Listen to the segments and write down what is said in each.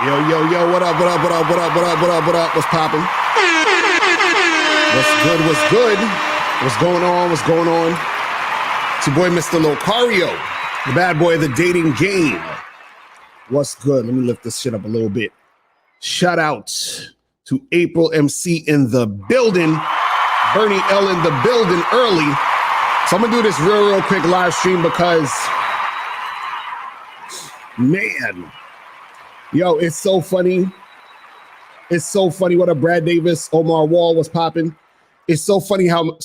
Yo, what up, what's poppin'? What's good? What's going on? It's your boy, Mr. Locario, the bad boy of the dating game. What's good? Let me lift this shit up a little bit. Shout out to April MC in the building, Bernie L in the building early. So I'm gonna do this real quick live stream because, man, yo, it's so funny. What up, Brad Davis, Omar Wall was popping. It's so funny how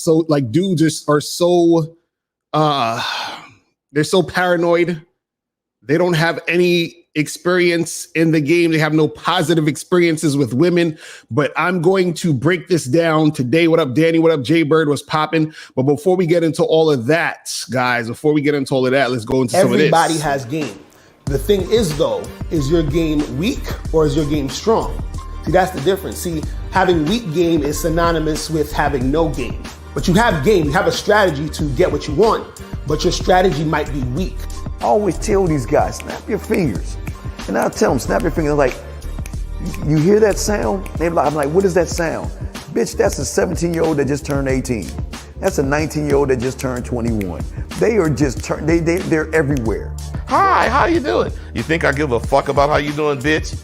dudes just are so they're so paranoid. They don't have any experience in the game. They have no positive experiences with women. But I'm going to break this down today. What up, Danny? What up, Jay Bird was popping. But before we get into all of that, guys, let's go into some of this. Everybody has game. The thing is, though, is your game weak or is your game strong? See, that's the difference. See, having weak game is synonymous with having no game. But you have game, you have a strategy to get what you want, but your strategy might be weak. I always tell these guys, snap your fingers. And I'll tell them, snap your fingers. Like, you hear that sound? I'm like, what is that sound? Bitch, that's a 17-year-old that just turned 18. That's a 19-year-old that just turned 21. They are just, they're everywhere. Hi, how you doing? You think I give a fuck about how you doing, bitch?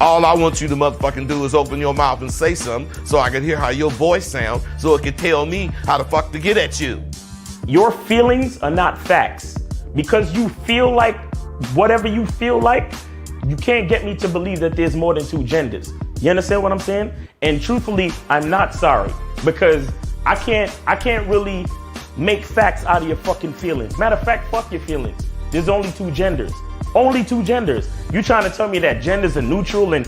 All I want you to motherfucking do is open your mouth and say something so I can hear how your voice sounds so it can tell me how the fuck to get at you. Your feelings are not facts. Because you feel like whatever you feel like, you can't get me to believe that there's more than two genders. You understand what I'm saying? And truthfully, I'm not sorry because I can't really make facts out of your fucking feelings. Matter of fact, fuck your feelings. There's only two genders. Only two genders. You trying to tell me that genders are neutral and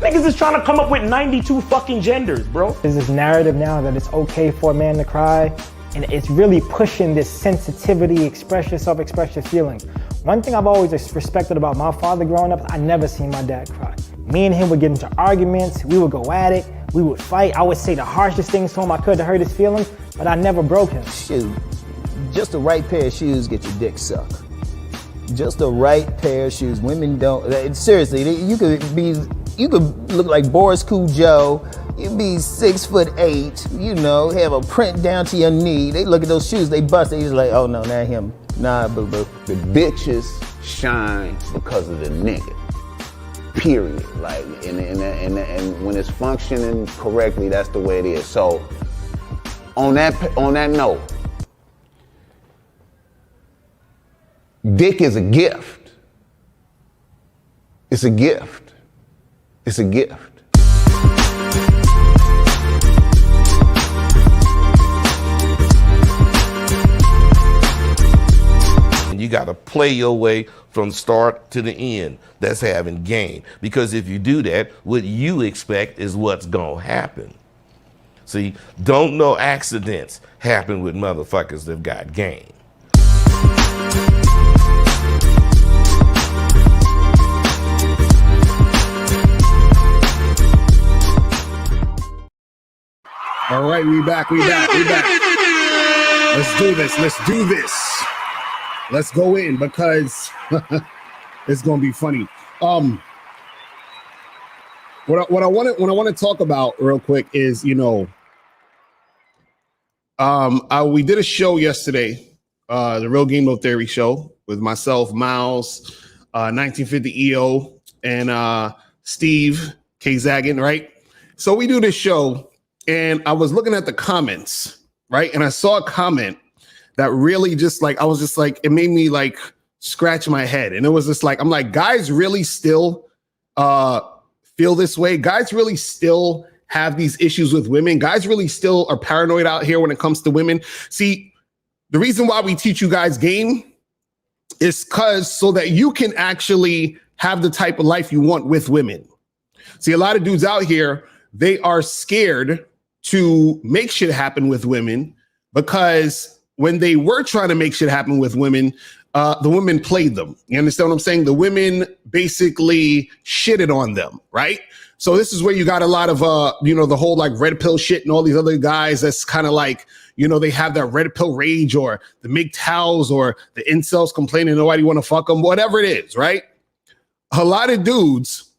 niggas is trying to come up with 92 fucking genders, bro. There's this narrative now that it's okay for a man to cry, and it's really pushing this sensitivity, express yourself, express your feelings. One thing I've always respected about my father growing up, I never seen my dad cry. Me and him would get into arguments, we would go at it, we would fight. I would say the harshest things to him I could to hurt his feelings, but I never broke him. Shoot, just the right pair of shoes get your dick sucked. Just the right pair of shoes. Women don't, seriously, you could look like Boris Joe. You'd be 6'8", you know, have a print down to your knee. They look at those shoes, they bust. They just like, oh no, not him. Nah, boo boo. The bitches shine because of the nigga. Period. Like, and when it's functioning correctly, that's the way it is. So, on that note, dick is a gift. It's a gift. It's a gift. You got to play your way from start to the end. That's having game. Because if you do that, what you expect is what's going to happen. See, don't no accidents happen with motherfuckers that got game. All right, we back. Let's do this. Let's go in because it's gonna be funny. What I want to talk about real quick is, we did a show yesterday, the Real Game No Theory show with myself, Miles, 1950 EO, and Steve K Zagan, right? So we do this show, and I was looking at the comments, right, and I saw a comment that really it made me like scratch my head. And it was just like, I'm like, guys really still feel this way. Guys really still have these issues with women. Guys really still are paranoid out here when it comes to women. See, the reason why we teach you guys game is so that you can actually have the type of life you want with women. See, a lot of dudes out here, they are scared to make shit happen with women because when they were trying to make shit happen with women, the women played them. You understand what I'm saying? The women basically shitted on them, right? So this is where you got a lot of, the whole like red pill shit and all these other guys that's kind of like, they have that red pill rage or the MGTOWs or the incels complaining nobody want to fuck them, whatever it is, right? a lot of dudes,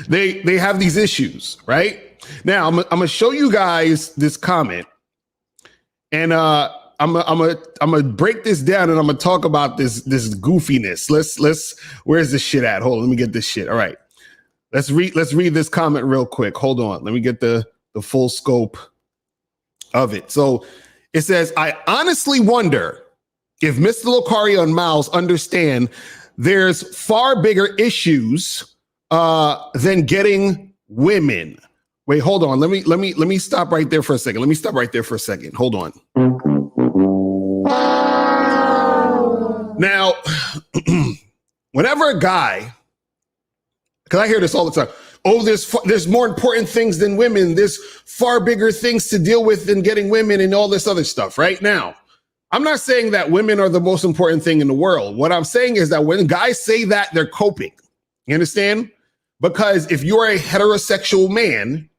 they have these issues, right? Now I'm gonna show you guys this comment, and I'm gonna break this down, and I'm gonna talk about this goofiness. Let's where's this shit at? Hold on, let me get this shit. All right, let's read this comment real quick. Hold on, let me get the full scope of it. So it says, I honestly wonder if Mr. Locario and Miles understand there's far bigger issues than getting women. Wait, hold on. Let me stop right there for a second. Hold on. Now, whenever a guy, because I hear this all the time, oh, there's more important things than women. There's far bigger things to deal with than getting women and all this other stuff. Right now, I'm not saying that women are the most important thing in the world. What I'm saying is that when guys say that, they're coping. You understand? Because if you're a heterosexual man,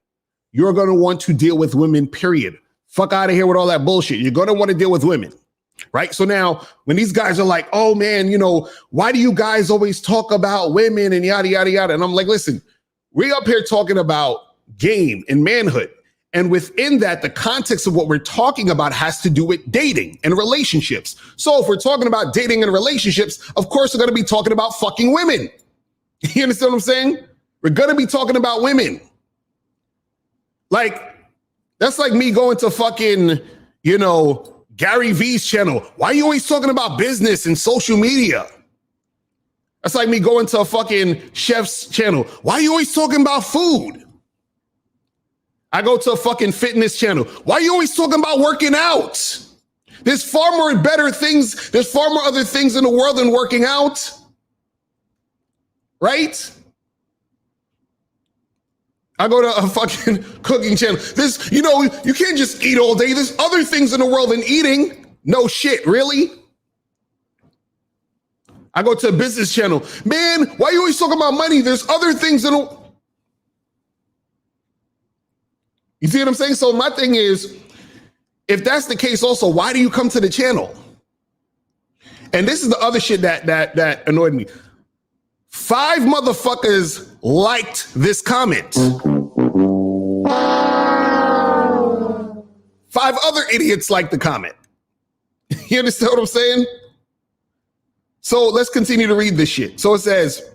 you're going to want to deal with women, period. Fuck out of here with all that bullshit. You're going to want to deal with women. Right. So now when these guys are like, oh, man, why do you guys always talk about women and yada, yada, yada? And I'm like, listen, we're up here talking about game and manhood. And within that, the context of what we're talking about has to do with dating and relationships. So if we're talking about dating and relationships, of course, we're going to be talking about fucking women. You understand what I'm saying? We're going to be talking about women. Like, that's like me going to fucking, Gary V's channel. Why are you always talking about business and social media? That's like me going to a fucking chef's channel. Why are you always talking about food? I go to a fucking fitness channel. Why are you always talking about working out? There's far more better things. There's far more other things in the world than working out. Right? I go to a fucking cooking channel. You can't just eat all day. There's other things in the world than eating. No shit, really? I go to a business channel. Man, why are you always talking about money? There's other things in the... You see what I'm saying? So my thing is, if that's the case also, why do you come to the channel? And this is the other shit that annoyed me. 5 motherfuckers liked this comment. 5 other idiots liked the comment. You understand what I'm saying? So let's continue to read this shit. So it says,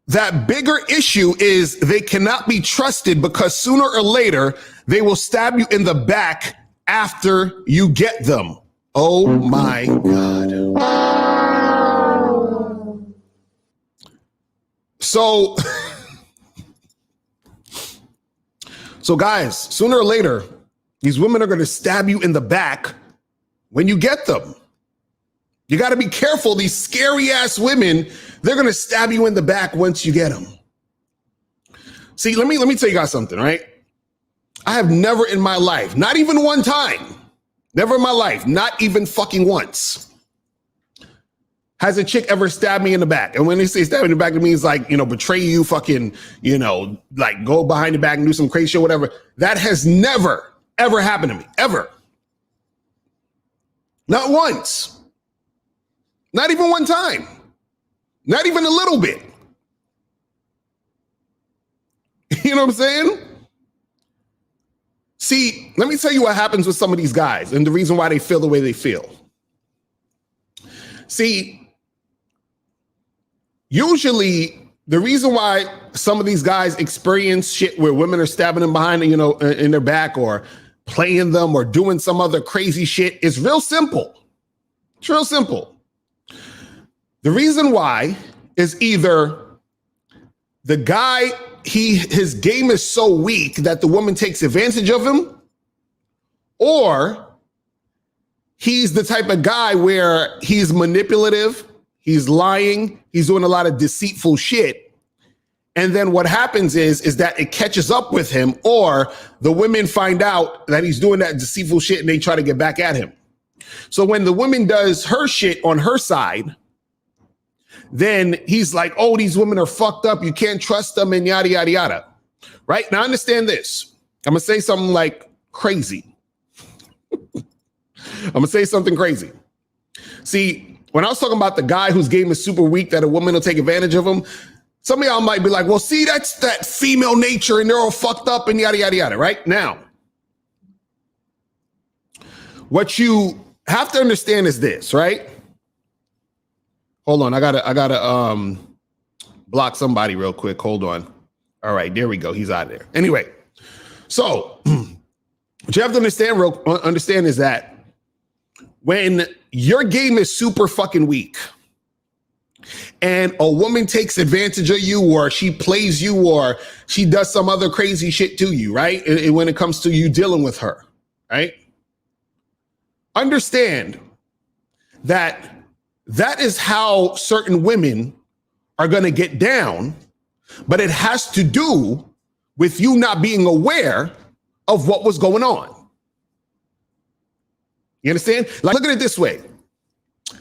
that bigger issue is they cannot be trusted because sooner or later they will stab you in the back after you get them. Oh my God. So guys, sooner or later, these women are going to stab you in the back when you get them. You got to be careful. These scary ass women, they're going to stab you in the back once you get them. See, let me tell you guys something, right? I have never in my life, not even one time, never in my life, not even fucking once, has a chick ever stabbed me in the back. And when they say stab in the back, it means like, betray you, fucking, like go behind the back and do some crazy shit, whatever. That has never, ever happened to me, ever. Not once. Not even one time. Not even a little bit. You know what I'm saying? See, let me tell you what happens with some of these guys and the reason why they feel the way they feel. See, usually the reason why some of these guys experience shit where women are stabbing them behind, in their back or playing them or doing some other crazy shit is real simple. It's real simple. The reason why is either the guy, his game is so weak that the woman takes advantage of him, or he's the type of guy where he's manipulative, he's lying, he's doing a lot of deceitful shit. And then what happens is that it catches up with him, or the women find out that he's doing that deceitful shit and they try to get back at him. So when the woman does her shit on her side, then he's like, oh, these women are fucked up. You can't trust them and yada, yada, yada. Right? Now understand this. I'm going to say something like crazy. I'm going to say something crazy. See, when I was talking about the guy whose game is super weak, that a woman will take advantage of him, some of y'all might be like, well, see, that's that female nature and they're all fucked up and yada, yada, yada, right? Now, what you have to understand is this, right? Hold on, I gotta block somebody real quick. Hold on. All right, there we go. He's out of there. Anyway, so what you have to understand is that when your game is super fucking weak and a woman takes advantage of you, or she plays you, or she does some other crazy shit to you, right? And when it comes to you dealing with her, right? Understand that that is how certain women are going to get down, but it has to do with you not being aware of what was going on. You understand? Like, look at it this way.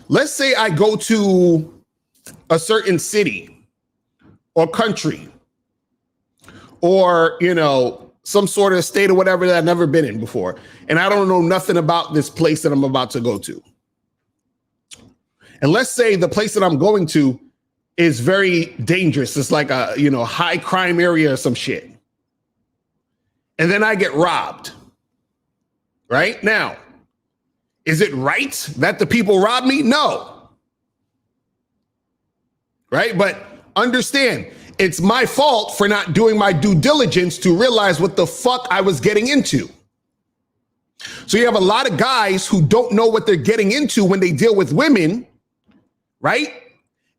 Let's say I go to a certain city or country or, you know, some sort of state or whatever that I've never been in before, and I don't know nothing about this place that I'm about to go to. And let's say the place that I'm going to is very dangerous. It's like a, you know, high crime area or some shit. And then I get robbed. Right? Now, is it right that the people rob me? No. Right? But understand, it's my fault for not doing my due diligence to realize what the fuck I was getting into. So you have a lot of guys who don't know what they're getting into when they deal with women, right?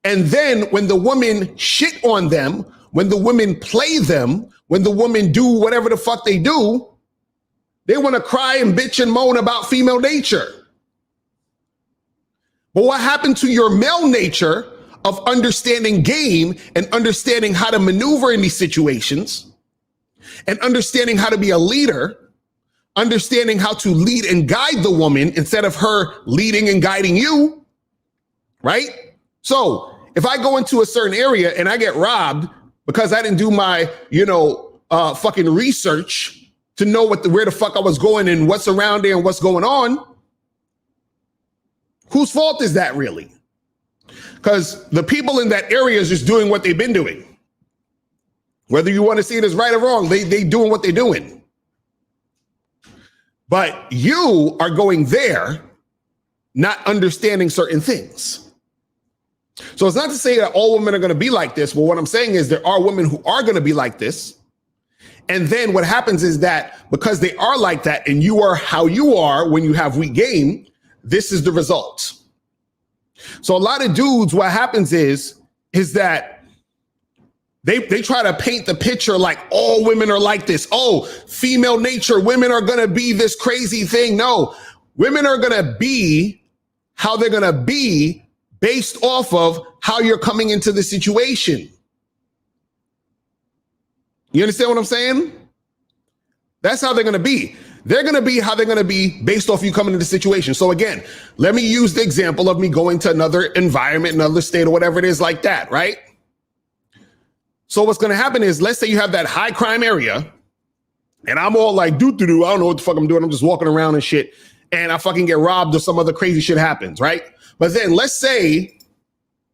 And then when the women shit on them, when the women play them, when the women do whatever the fuck they do, they want to cry and bitch and moan about female nature. But what happened to your male nature of understanding game and understanding how to maneuver in these situations and understanding how to be a leader, understanding how to lead and guide the woman instead of her leading and guiding you, right? So if I go into a certain area and I get robbed because I didn't do my, fucking research to know where the fuck I was going and what's around there and what's going on, whose fault is that really? Because the people in that area is just doing what they've been doing. Whether you want to see it as right or wrong, they doing what they're doing. But you are going there not understanding certain things. So it's not to say that all women are going to be like this, but what I'm saying is there are women who are going to be like this. And then what happens is that because they are like that and you are how you are when you have weak game, this is the result. So a lot of dudes, what happens is that they try to paint the picture like all women are like this. Oh, female nature, women are going to be this crazy thing. No, women are going to be how they're going to be based off of how you're coming into the situation. You understand what I'm saying? That's how they're going to be. They're going to be how they're going to be based off you coming into the situation. So again, let me use the example of me going to another environment, another state or whatever it is like that, right? So what's going to happen is, let's say you have that high crime area and I'm all like, I don't know what the fuck I'm doing. I'm just walking around and shit. And I fucking get robbed or some other crazy shit happens, right? But then let's say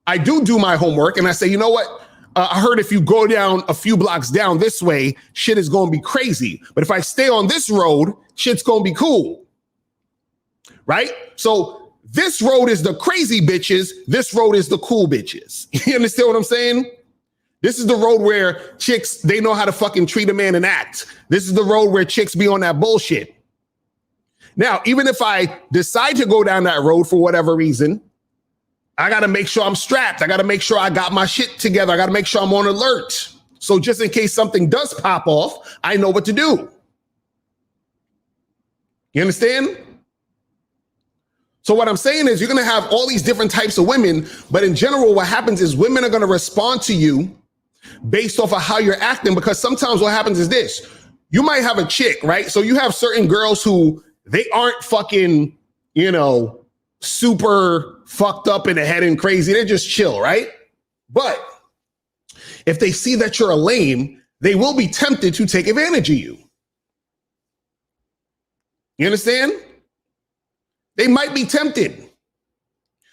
I do my homework and I say, you know what? I heard if you go down a few blocks down this way, shit is going to be crazy. But if I stay on this road, shit's going to be cool. Right? So this road is the crazy bitches. This road is the cool bitches. You understand what I'm saying? This is the road where chicks, they know how to fucking treat a man and act. This is the road where chicks be on that bullshit. Now, even if I decide to go down that road for whatever reason, I got to make sure I'm strapped. I got to make sure I got my shit together. I got to make sure I'm on alert. So just in case something does pop off, I know what to do. You understand? So what I'm saying is you're going to have all these different types of women, but in general, what happens is women are going to respond to you based off of how you're acting, because sometimes what happens is this. You might have a chick, right? So you have certain girls who they aren't fucking, super fucked up in the head and crazy. They're just chill, right? But if they see that you're a lame, they will be tempted to take advantage of you. You understand? They might be tempted.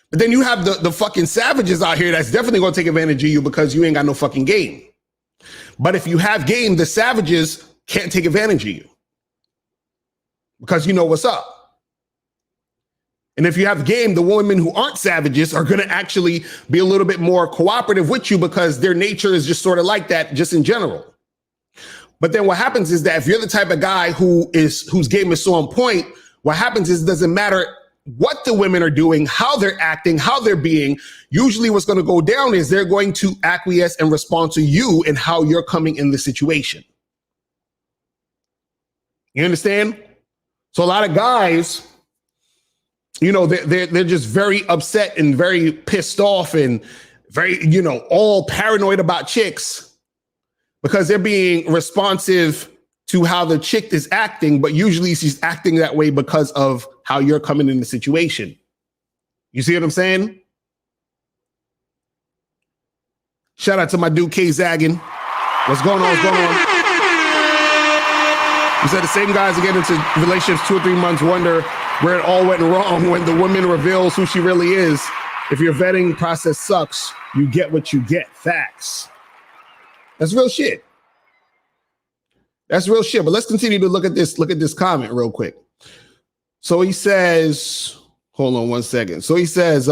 But then you have the fucking savages out here that's definitely going to take advantage of you because you ain't got no fucking game. But if you have game, the savages can't take advantage of you because you know what's up. And if you have game, the women who aren't savages are going to actually be a little bit more cooperative with you because their nature is just sort of like that, just in general. But then what happens is that if you're the type of guy whose game is so on point, what happens is it doesn't matter what the women are doing, how they're acting, how they're being. Usually what's going to go down is they're going to acquiesce and respond to you and how you're coming in the situation. You understand? So a lot of guys, you know, they're just very upset and very pissed off and very, you know, all paranoid about chicks because they're being responsive to how the chick is acting, but usually she's acting that way because of how you're coming in the situation. You see what I'm saying? Shout out to my dude K Zaggin. What's going on? What's going on? He said the same guys that get into relationships 2 or 3 months wonder where it all went wrong when the woman reveals who she really is. If your vetting process sucks, you get what you get. Facts. That's real shit. That's real shit. But let's continue to look at this comment real quick. So he says, hold on one second. So he says,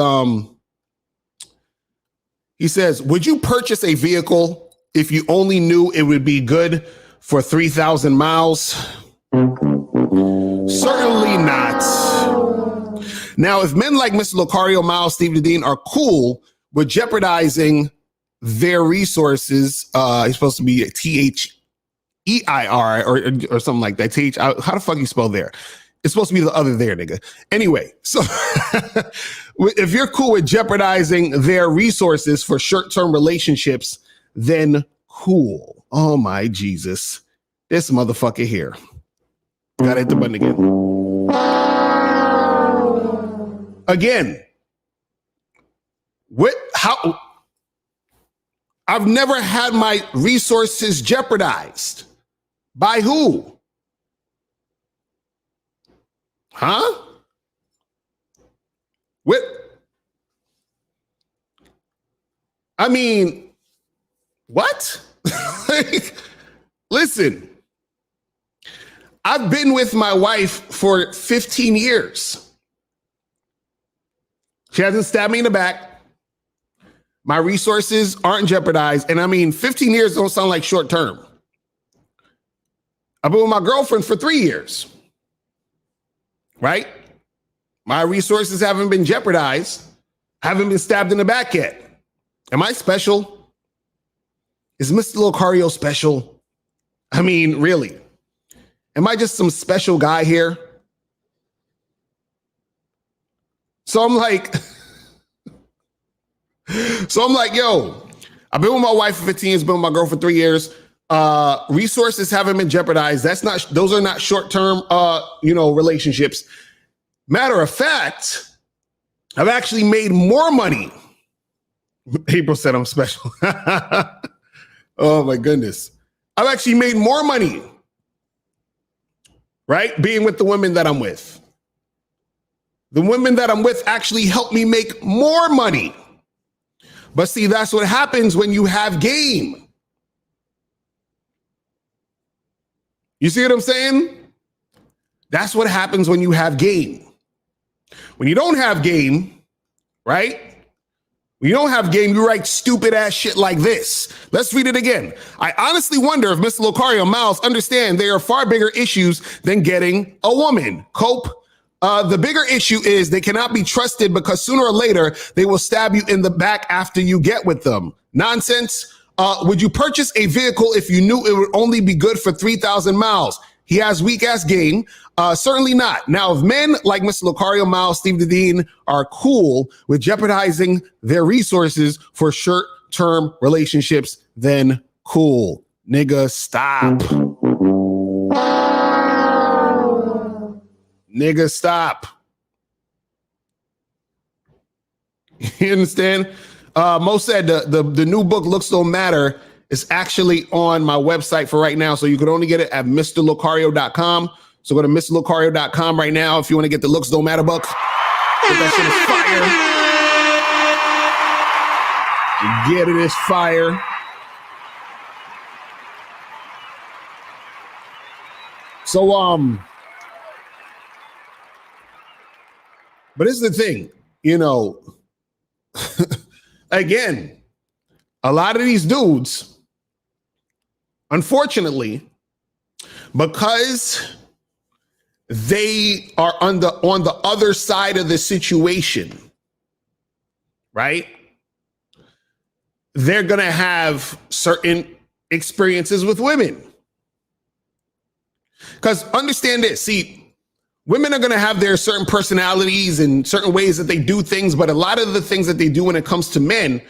would you purchase a vehicle if you only knew it would be good for 3,000 miles? Certainly not. Now, if men like Mr. Locario, Miles, Steve Dean are cool with jeopardizing their resources, he's supposed to be a THEIR or something like that. How the fuck you spell there? It's supposed to be the other there, nigga. Anyway, so if you're cool with jeopardizing their resources for short-term relationships, then cool. Oh my Jesus. This motherfucker here. Gotta hit the button again. How? I've never had my resources jeopardized. By who? Huh? What? I mean, what? Listen, I've been with my wife for 15 years. She hasn't stabbed me in the back. My resources aren't jeopardized. And I mean, 15 years don't sound like short term. I've been with my girlfriend for 3 years. Right? My resources haven't been jeopardized. Haven't been stabbed in the back yet. Am I special? Is Mr. Locario special? I mean, really? Am I just some special guy here? So I'm like, yo, I've been with my wife for 15 years, been with my girl for 3 years. Resources haven't been jeopardized. Those are not short-term, relationships. Matter of fact, I've actually made more money. April said I'm special. Oh my goodness. I've actually made more money, right? Being with the women that I'm with. The women that I'm with actually help me make more money. But see, that's what happens when you have game. You see what I'm saying? That's what happens when you have game. When you don't have game, right? When you don't have game, you write stupid ass shit like this. Let's read it again. I honestly wonder if Mr. Locario and Miles understand there are far bigger issues than getting a woman. Cope. The bigger issue is they cannot be trusted because sooner or later they will stab you in the back after you get with them. Nonsense. Would you purchase a vehicle if you knew it would only be good for 3,000 miles? He has weak ass game. Certainly not. Now, if men like Mr. Locario, Miles, Steve Dean are cool with jeopardizing their resources for short-term relationships, then cool. Nigga, stop. Nigga, stop. You understand? Mo said the new book, Looks Don't Matter, is actually on my website for right now. So you could only get it at MrLocario.com. So go to MrLocario.com right now if you want to get the Looks Don't Matter book. That shit is fire. Get it is fire. So, but it's the thing, you know, again, a lot of these dudes, unfortunately, because they are on the other side of the situation, right? They're going to have certain experiences with women. Because understand this, see, women are going to have their certain personalities and certain ways that they do things, but a lot of the things that they do when it comes to men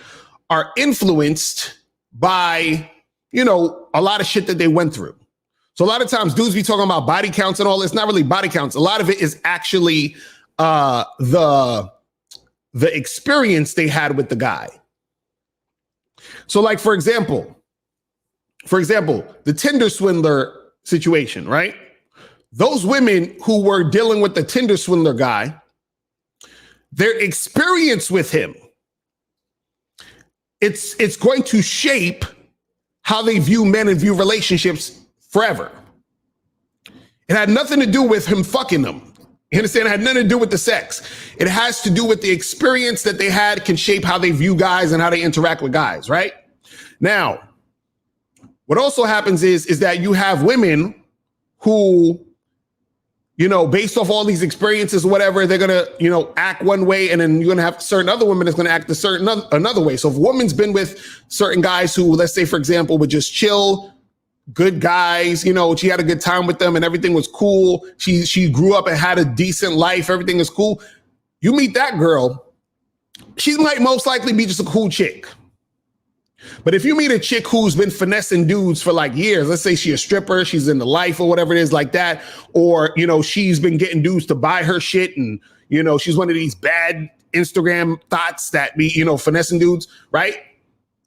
are influenced by, you know, a lot of shit that they went through. So a lot of times dudes be talking about body counts and all. It's not really body counts. A lot of it is actually the experience they had with the guy. So like, for example, the Tinder swindler situation, right? Those women who were dealing with the Tinder swindler guy, their experience with him, it's going to shape how they view men and view relationships forever. It had nothing to do with him fucking them. You understand? It had nothing to do with the sex. It has to do with the experience that they had can shape how they view guys and how they interact with guys, right? Now, what also happens is that you have women who, you know, based off all these experiences or whatever, they're going to, you know, act one way, and then you're going to have certain other women that's going to act another way. So if a woman's been with certain guys who, let's say, for example, would just chill, good guys, you know, she had a good time with them and everything was cool. She grew up and had a decent life. Everything is cool. You meet that girl, she might most likely be just a cool chick. But if you meet a chick who's been finessing dudes for like years, let's say she's a stripper, she's in the life or whatever it is like that, or, you know, she's been getting dudes to buy her shit and, you know, she's one of these bad Instagram thoughts that be, you know, finessing dudes, right?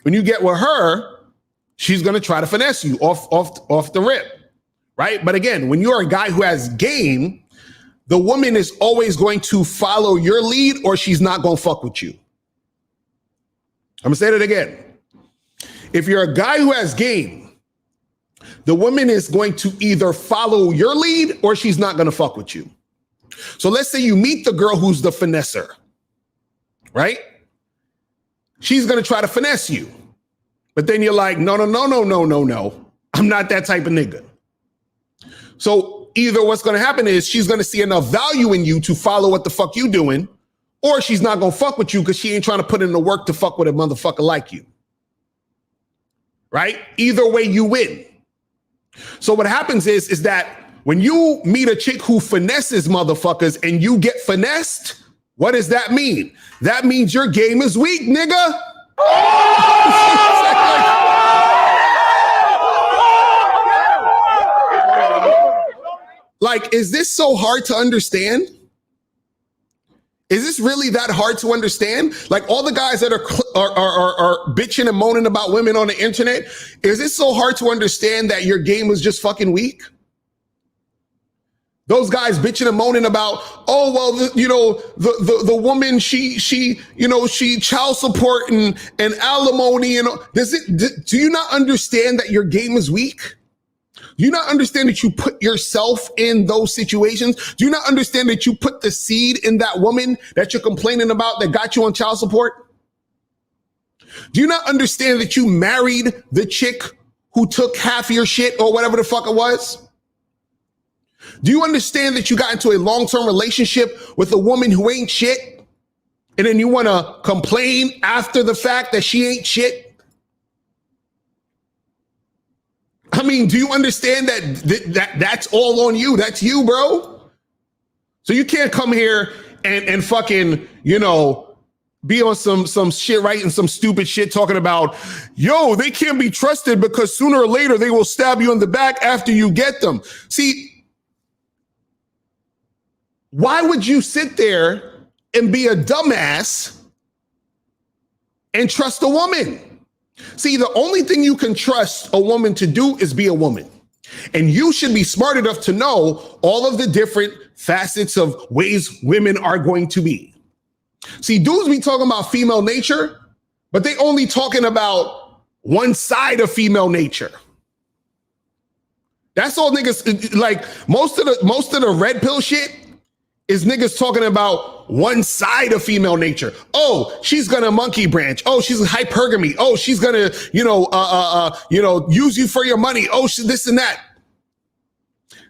When you get with her, she's going to try to finesse you off the rip, right? But again, when you're a guy who has game, the woman is always going to follow your lead or she's not going to fuck with you. I'm going to say that again. If you're a guy who has game, the woman is going to either follow your lead or she's not going to fuck with you. So let's say you meet the girl who's the finesser, right? She's going to try to finesse you. But then you're like, no. I'm not that type of nigga. So either what's going to happen is she's going to see enough value in you to follow what the fuck you doing, or she's not going to fuck with you because she ain't trying to put in the work to fuck with a motherfucker like you. Right? Either way, you win. So what happens is that when you meet a chick who finesses motherfuckers and you get finessed, what does that mean? That means your game is weak, nigga. Like, is this so hard to understand? Is this really that hard to understand? Like all the guys that are bitching and moaning about women on the internet, is it so hard to understand that your game was just fucking weak? Those guys bitching and moaning about, oh, well, the woman, she child support and alimony and do you not understand that your game is weak? Do you not understand that you put yourself in those situations? Do you not understand that you put the seed in that woman that you're complaining about that got you on child support? Do you not understand that you married the chick who took half your shit or whatever the fuck it was? Do you understand that you got into a long-term relationship with a woman who ain't shit? And then you want to complain after the fact that she ain't shit? I mean, do you understand that that's all on you? That's you, bro. So you can't come here and fucking, you know, be on some shit, writing some stupid shit talking about, yo, they can't be trusted because sooner or later they will stab you in the back after you get them. See, why would you sit there and be a dumbass and trust a woman? See, the only thing you can trust a woman to do is be a woman. And you should be smart enough to know all of the different facets of ways women are going to be. See, dudes be talking about female nature, but they only talking about one side of female nature. That's all niggas like. Most of the red pill shit is niggas talking about one side of female nature. Oh, she's gonna monkey branch. Oh, she's hypergamy. Oh, she's gonna, use you for your money. Oh, this and that.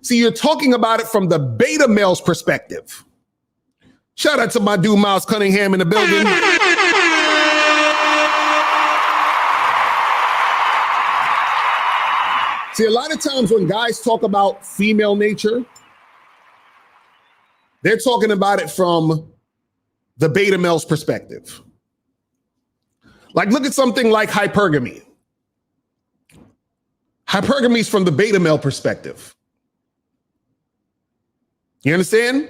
See, you're talking about it from the beta male's perspective. Shout out to my dude Miles Cunningham in the building. See, a lot of times when guys talk about female nature, they're talking about it from the beta male's perspective. Like, look at something like hypergamy. Hypergamy is from the beta male perspective. You understand?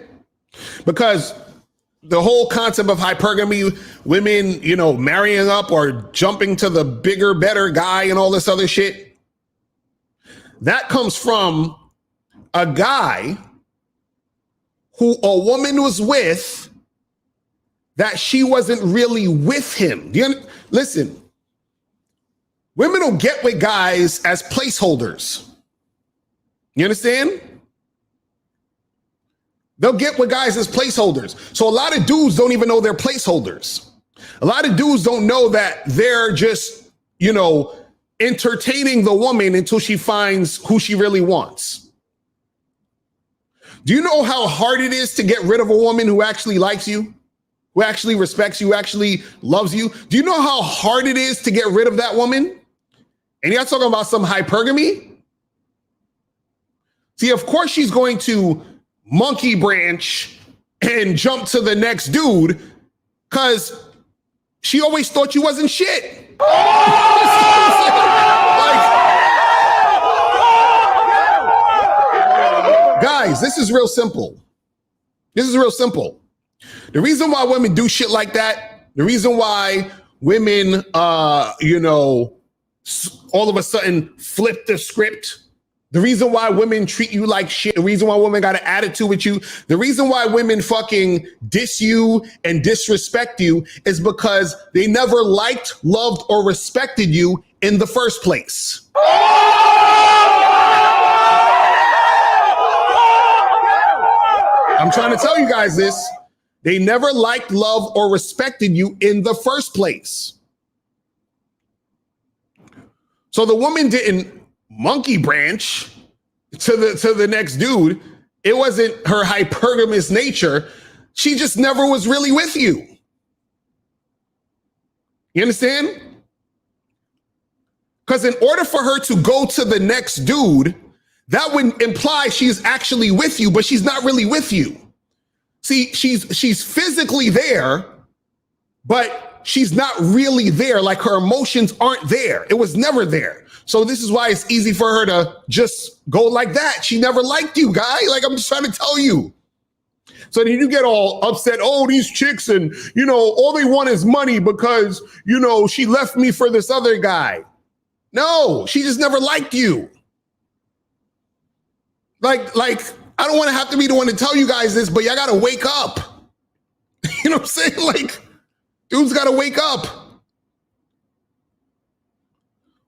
Because the whole concept of hypergamy, women, marrying up or jumping to the bigger, better guy and all this other shit, that comes from a guy who a woman was with that she wasn't really with him. Listen, women will get with guys as placeholders. You understand? They'll get with guys as placeholders. So a lot of dudes don't even know they're placeholders. A lot of dudes don't know that they're just, entertaining the woman until she finds who she really wants. Do you know how hard it is to get rid of a woman who actually likes you, who actually respects you, who actually loves you? Do you know how hard it is to get rid of that woman? And y'all talking about some hypergamy? See, of course she's going to monkey branch and jump to the next dude because she always thought you wasn't shit. Guys, this is real simple. This is real simple. The reason why women do shit like that, the reason why women, all of a sudden flip the script, the reason why women treat you like shit, the reason why women got an attitude with you, the reason why women fucking diss you and disrespect you is because they never liked, loved, or respected you in the first place. I'm trying to tell you guys this. They never liked, loved, or respected you in the first place. So the woman didn't monkey branch to the next dude. It wasn't her hypergamous nature. She just never was really with you. You understand? Because in order for her to go to the next dude, that would imply she's actually with you, but she's not really with you. See, she's physically there, but she's not really there. Like her emotions aren't there. It was never there. So this is why it's easy for her to just go like that. She never liked you, guy. Like, I'm just trying to tell you. So then you get all upset. Oh, these chicks and, all they want is money because, she left me for this other guy. No, she just never liked you. Like, I don't want to have to be the one to tell you guys this, but y'all got to wake up. You know what I'm saying? Like, dudes got to wake up.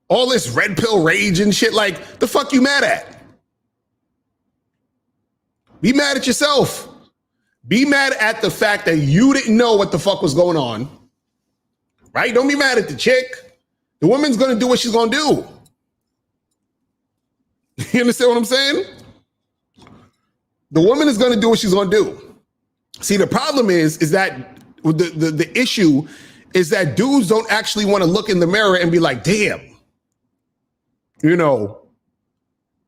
All this red pill rage and shit, like, the fuck you mad at? Be mad at yourself. Be mad at the fact that you didn't know what the fuck was going on, right? Don't be mad at the chick. The woman's going to do what she's going to do. You understand what I'm saying? The woman is going to do what she's going to do. See, the problem is that the issue is that dudes don't actually want to look in the mirror and be like, damn,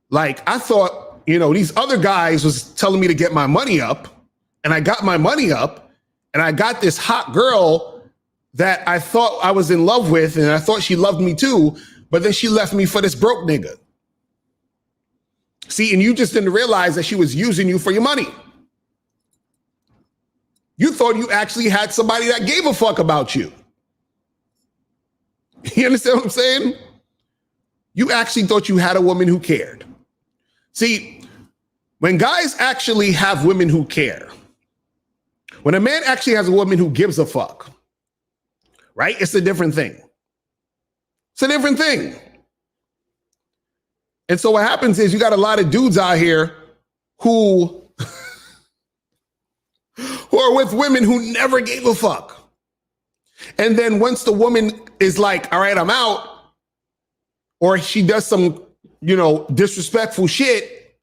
like I thought, these other guys was telling me to get my money up, and I got my money up, and I got this hot girl that I thought I was in love with, and I thought she loved me too, but then she left me for this broke nigga. See, and you just didn't realize that she was using you for your money. You thought you actually had somebody that gave a fuck about you. You understand what I'm saying? You actually thought you had a woman who cared. See, when guys actually have women who care, when a man actually has a woman who gives a fuck, right? It's a different thing. It's a different thing. And so what happens is you got a lot of dudes out here who are with women who never gave a fuck. And then once the woman is like, all right, I'm out, or she does some, disrespectful shit,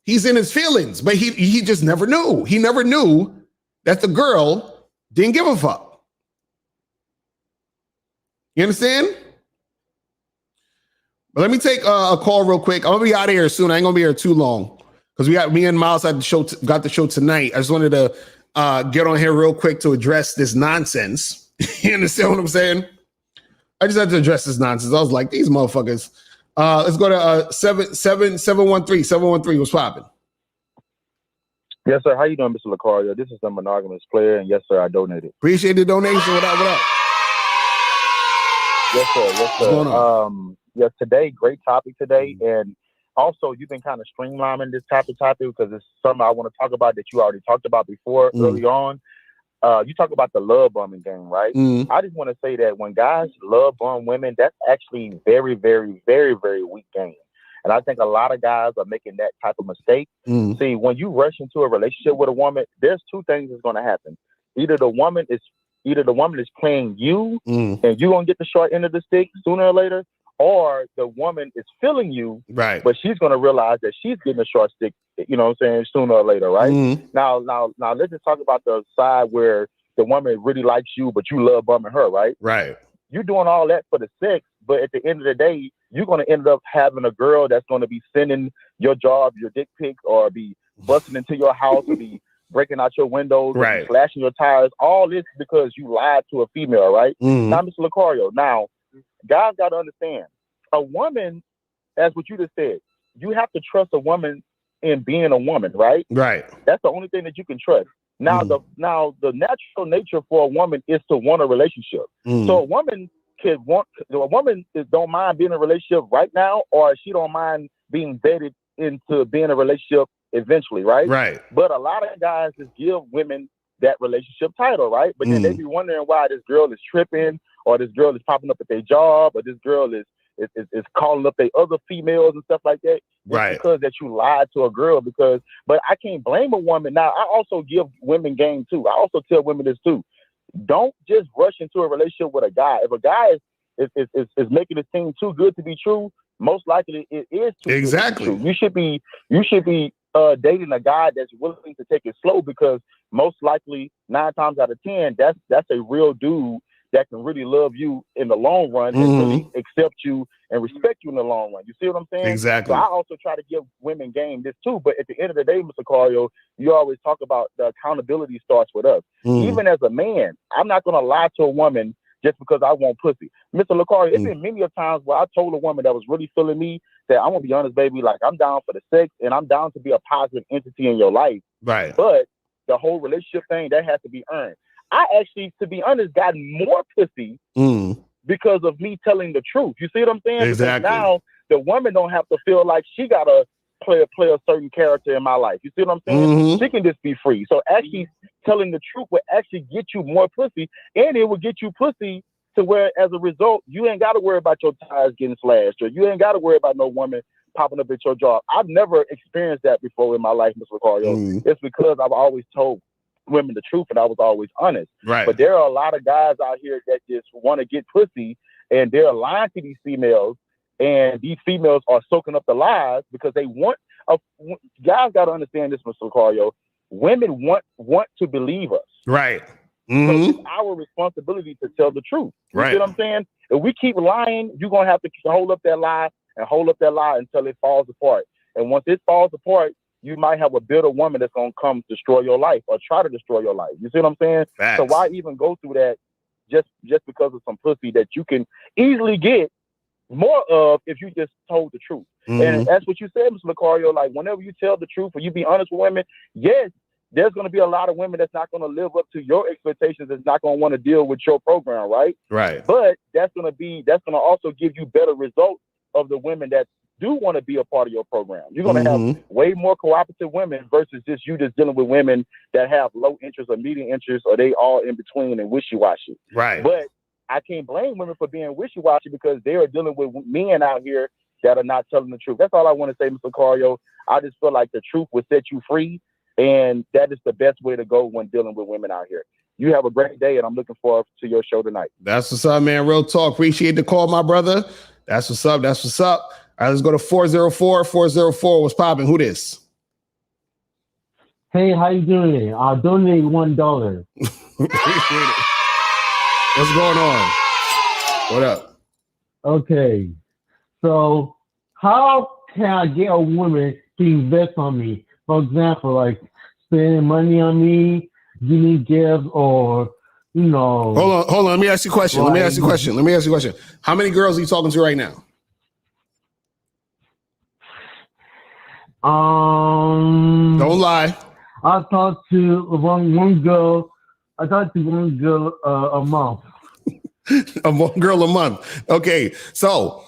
he's in his feelings, but he just never knew. He never knew that the girl didn't give a fuck. You understand? But let me take a call real quick. I'm gonna be out of here soon. I ain't gonna be here too long because me and Miles had the show. Got the show tonight. I just wanted to get on here real quick to address this nonsense. You understand what I'm saying? I just had to address this nonsense. I was like, these motherfuckers. Let's go to 713. What's popping? Yes, sir. How you doing, Mr. Locario? This is the monogamous player, and yes, sir, I donated. Appreciate the donation. What up? Yes, sir. Yes, sir. What's going on? Yes, today, great topic today, and also you've been kind of streamlining this topic because it's something I want to talk about that you already talked about before early on. You talk about the love bombing game, right? I just want to say that when guys love bomb women, that's actually very, very, very, very weak game. And I think a lot of guys are making that type of mistake. See, when you rush into a relationship with a woman, there's two things that's going to happen. Either the woman is playing you and you're going to get the short end of the stick sooner or later, or the woman is feeling you, right? But she's going to realize that she's getting a short stick, you know what I'm saying, sooner or later, right? Now, let's just talk about the side where the woman really likes you, but you love bumming her, right? Right. You're doing all that for the sex, but at the end of the day, you're going to end up having a girl that's going to be sending your job, your dick pic, or be busting into your house, or be breaking out your windows, right, slashing your tires. All this because you lied to a female, right? Now, Mr. Locario, now, guys got to understand, a woman, as what you just said, you have to trust a woman in being a woman, right? Right. That's the only thing that you can trust. Now, the natural nature for a woman is to want a relationship. So a woman don't mind being in a relationship right now, or she don't mind being vetted into being in a relationship eventually, right? Right. But a lot of guys just give women that relationship title, right? But then they be wondering why this girl is tripping, or this girl is popping up at their job, or this girl is calling up their other females and stuff like that. Right. Because that you lied to a girl. But I can't blame a woman. Now, I also give women game too. I also tell women this too. Don't just rush into a relationship with a guy. If a guy is making it seem too good to be true, most likely it is too good to be true. You should be dating a guy that's willing to take it slow, because most likely 9 times out of 10, that's a real dude that can really love you in the long run and really accept you and respect you in the long run. You see what I'm saying? Exactly. So I also try to give women game this too. But at the end of the day, Mr. Cario, you always talk about the accountability starts with us. Even as a man, I'm not going to lie to a woman just because I want pussy. Mr. Locario, it's been many of times where I told a woman that was really feeling me that I'm going to be honest, baby, like I'm down for the sex and I'm down to be a positive entity in your life. Right. But the whole relationship thing, that has to be earned. I actually, to be honest, got more pussy because of me telling the truth. You see what I'm saying? Exactly. Because now the woman don't have to feel like she got to play a certain character in my life. You see what I'm saying? She can just be free. So actually telling the truth will actually get you more pussy, and it will get you pussy to where, as a result, you ain't got to worry about your tires getting slashed, or you ain't got to worry about no woman popping up at your job. I've never experienced that before in my life, Mr. Locario. It's because I've always told women the truth and I was always honest. Right. But there are a lot of guys out here that just want to get pussy, and they're lying to these females, and these females are soaking up the lies because they want guys got to understand this, Mr. Locario. Women want to believe us. Right. So it's our responsibility to tell the truth. You see what I'm saying? If we keep lying, you're gonna have to hold up that lie until it falls apart. And once it falls apart, you might have a bitter woman that's going to come destroy your life or try to destroy your life. You see what I'm saying? Facts. So why even go through that just because of some pussy that you can easily get more of if you just told the truth? And that's what you said, Mr. Locario. Like, whenever you tell the truth or you be honest with women, yes, there's going to be a lot of women that's not going to live up to your expectations, that's not going to want to deal with your program, right? Right. But that's going to also give you better results of the women that do want to be a part of your program. You're going to have way more cooperative women versus just dealing with women that have low interest or medium interest, or they all in between and wishy-washy. Right. But I can't blame women for being wishy-washy because they are dealing with men out here that are not telling the truth. That's all I want to say, Mr. Locario. I just feel like the truth will set you free, and that is the best way to go when dealing with women out here. You have a great day, and I'm looking forward to your show tonight. That's what's up, man. Real talk. Appreciate the call, my brother. That's what's up. That's what's up. All right, let's go to 404. 404. What's popping? Who this? Hey, how you doing? I'll donate $1. Appreciate it. What's going on? What up? Okay. So how can I get a woman to invest on me? For example, like spending money on me, give me gifts, or, you know. Hold on. Let me ask you a question. Let me ask you a question. How many girls are you talking to right now? Don't lie. I talked to one girl. I talked to one girl a month. One girl a month. Okay, so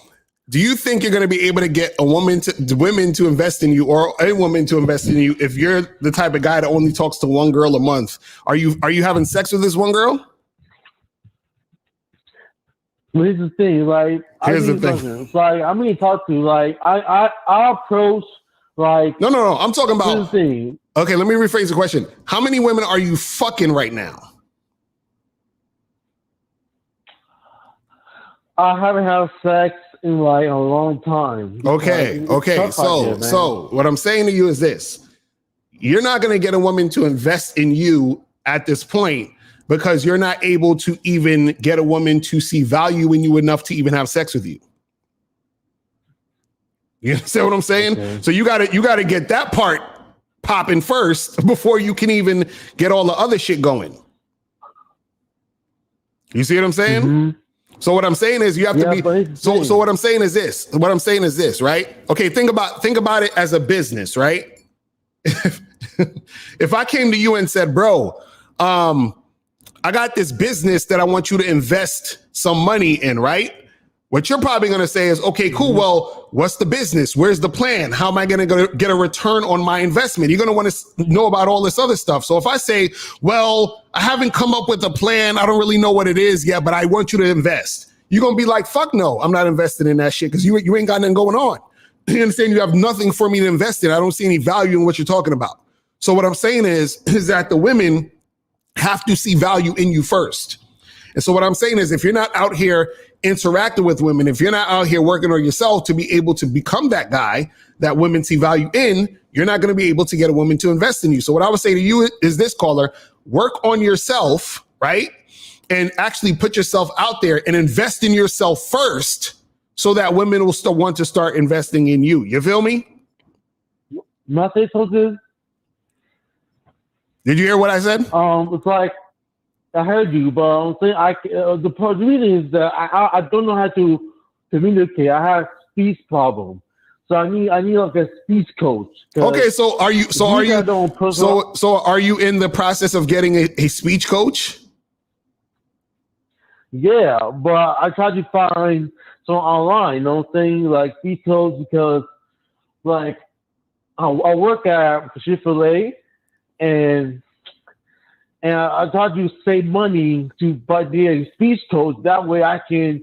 do you think you're going to be able to get women to invest in you, or a woman to invest in you, if you're the type of guy that only talks to one girl a month? Are you having sex with this one girl? Well, here's the thing, like Here's the thing. It's like I'm gonna talk to, like I approach, like no. I'm talking about. Here's the thing. Okay, let me rephrase the question. How many women are you fucking right now? I haven't had sex in like a long time. Okay. So what I'm saying to you is this: you're not going to get a woman to invest in you at this point because you're not able to even get a woman to see value in you enough to even have sex with you. You understand what I'm saying? Okay. So you got to get that part popping first before you can even get all the other shit going. You see what I'm saying? Mm-hmm. So what I'm saying is you have to be. So what I'm saying is this. What I'm saying is this, right? Okay, think about it as a business, right? If I came to you and said, bro, I got this business that I want you to invest some money in, right? What you're probably going to say is, okay, cool. Well, what's the business? Where's the plan? How am I going to get a return on my investment? You're going to want to know about all this other stuff. So if I say, well, I haven't come up with a plan, I don't really know what it is yet, but I want you to invest. You're going to be like, fuck no, I'm not investing in that shit because you ain't got nothing going on. You understand? You have nothing for me to invest in. I don't see any value in what you're talking about. So what I'm saying is that the women have to see value in you first. And so what I'm saying is if you're not out here interacting with women, if you're not out here working on yourself to be able to become that guy that women see value in, you're not going to be able to get a woman to invest in you. So what I would say to you is this, caller: work on yourself, right? And actually put yourself out there and invest in yourself first so that women will still want to start investing in you. You feel me? May I say something? Did you hear what I said? It's like, I heard you, but I'm saying the reason is that I don't know how to communicate. I have speech problem, so I need like a speech coach. Okay, so are you in the process of getting a speech coach? Yeah, but I tried to find some online, you know what I'm saying, like speech coach, because like I work at Chick-fil-A and I tried to save money to buy the speech coach. That way I can,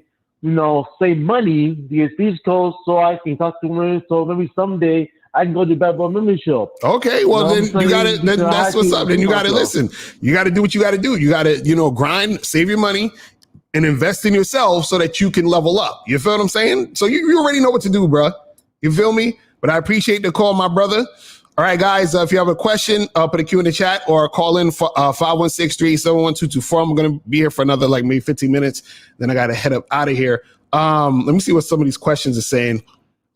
save money, the speech coach, so I can talk to women. So maybe someday I can go to Bad Boy membership. Okay, well then you got to. That's what's up. Then you got to listen. You got to do what you got to do. You got to, grind, save your money, and invest in yourself so that you can level up. You feel what I'm saying? So you already know what to do, bro. You feel me? But I appreciate the call, my brother. All right, guys, if you have a question, put a Q in the chat or call in for 516-371-2224. I'm going to be here for another maybe 15 minutes. Then I got to head up out of here. Let me see what some of these questions are saying.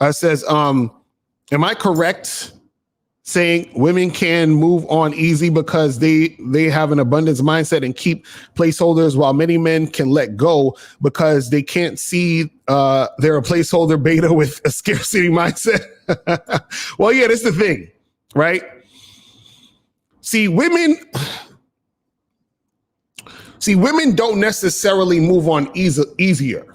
It says, am I correct saying women can move on easy because they have an abundance mindset and keep placeholders, while many men can let go because they can't see they're a placeholder beta with a scarcity mindset? Well, yeah, that's the thing. Right? See, women don't necessarily move on easier.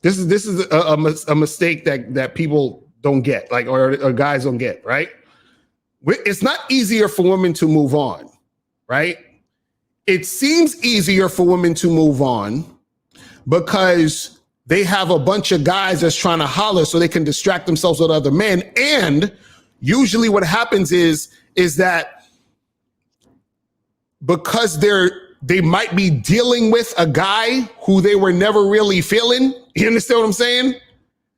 This is a mistake that people don't get, like, or guys don't get, right? It's not easier for women to move on, right? It seems easier for women to move on because they have a bunch of guys that's trying to holler so they can distract themselves with other men. And usually what happens is that because they might be dealing with a guy who they were never really feeling, you understand what I'm saying?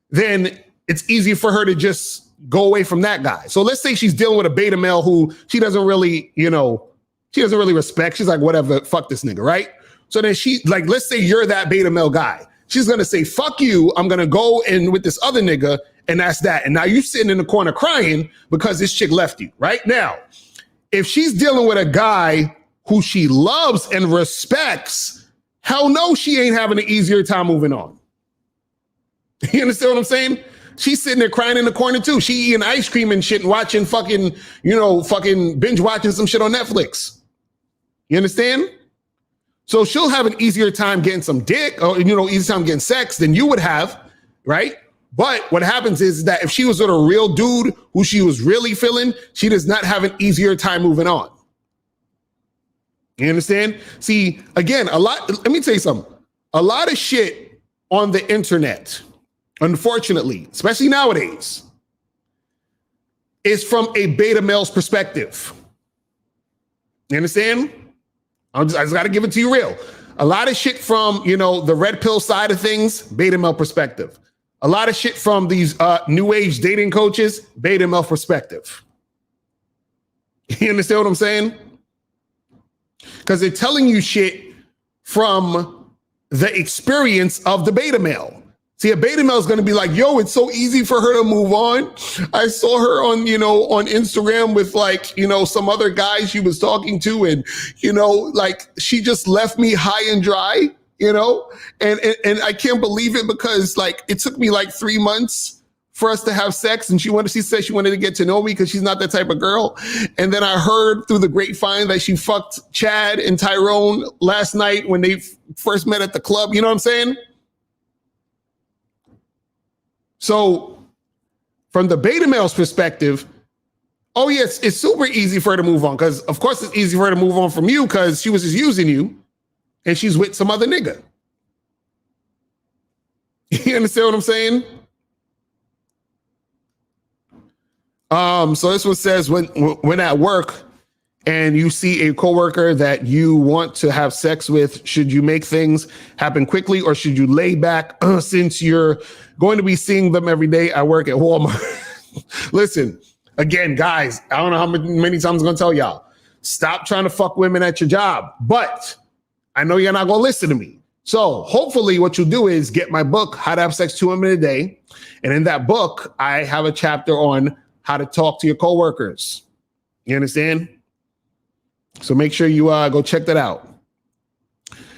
Then it's easy for her to just go away from that guy. So let's say she's dealing with a beta male who she doesn't really respect. She's like, whatever, fuck this nigga, right? So then she, like, let's say you're that beta male guy. She's gonna say, fuck you, I'm gonna go in with this other nigga, and that's that. And now you're sitting in the corner crying because this chick left you, right? Now, if she's dealing with a guy who she loves and respects, hell no, she ain't having an easier time moving on. You understand what I'm saying? She's sitting there crying in the corner too. She eating ice cream and shit and watching fucking binge watching some shit on Netflix. You understand? So she'll have an easier time getting some dick or, easier time getting sex than you would have, right? But what happens is that if she was with a real dude who she was really feeling, she does not have an easier time moving on. You understand? See, again, let me tell you something. A lot of shit on the internet, unfortunately, especially nowadays, is from a beta male's perspective. You understand? I just got to give it to you real. A lot of shit from, the red pill side of things, beta male perspective. A lot of shit from these new age dating coaches, beta male perspective. You understand what I'm saying? Because they're telling you shit from the experience of the beta male. See, a beta male is going to be like, yo, it's so easy for her to move on. I saw her on, on Instagram with some other guy she was talking to. And, she just left me high and dry, and I can't believe it because it took me 3 months for us to have sex. And she said she wanted to get to know me because she's not that type of girl. And then I heard through the grapevine that she fucked Chad and Tyrone last night when they first met at the club. You know what I'm saying? So from the beta male's perspective, oh yes, it's super easy for her to move on because of course it's easy for her to move on from you because she was just using you and she's with some other nigga. You understand what I'm saying? So this one says when at work and you see a coworker that you want to have sex with, should you make things happen quickly or should you lay back since you're going to be seeing them every day? I work at Walmart. Listen, again, guys, I don't know how many times I'm going to tell y'all, stop trying to fuck women at your job, but I know you're not going to listen to me. So hopefully what you'll do is get my book, How to Have Sex 2 Women a Day. And in that book, I have a chapter on how to talk to your coworkers. You understand? So make sure you go check that out.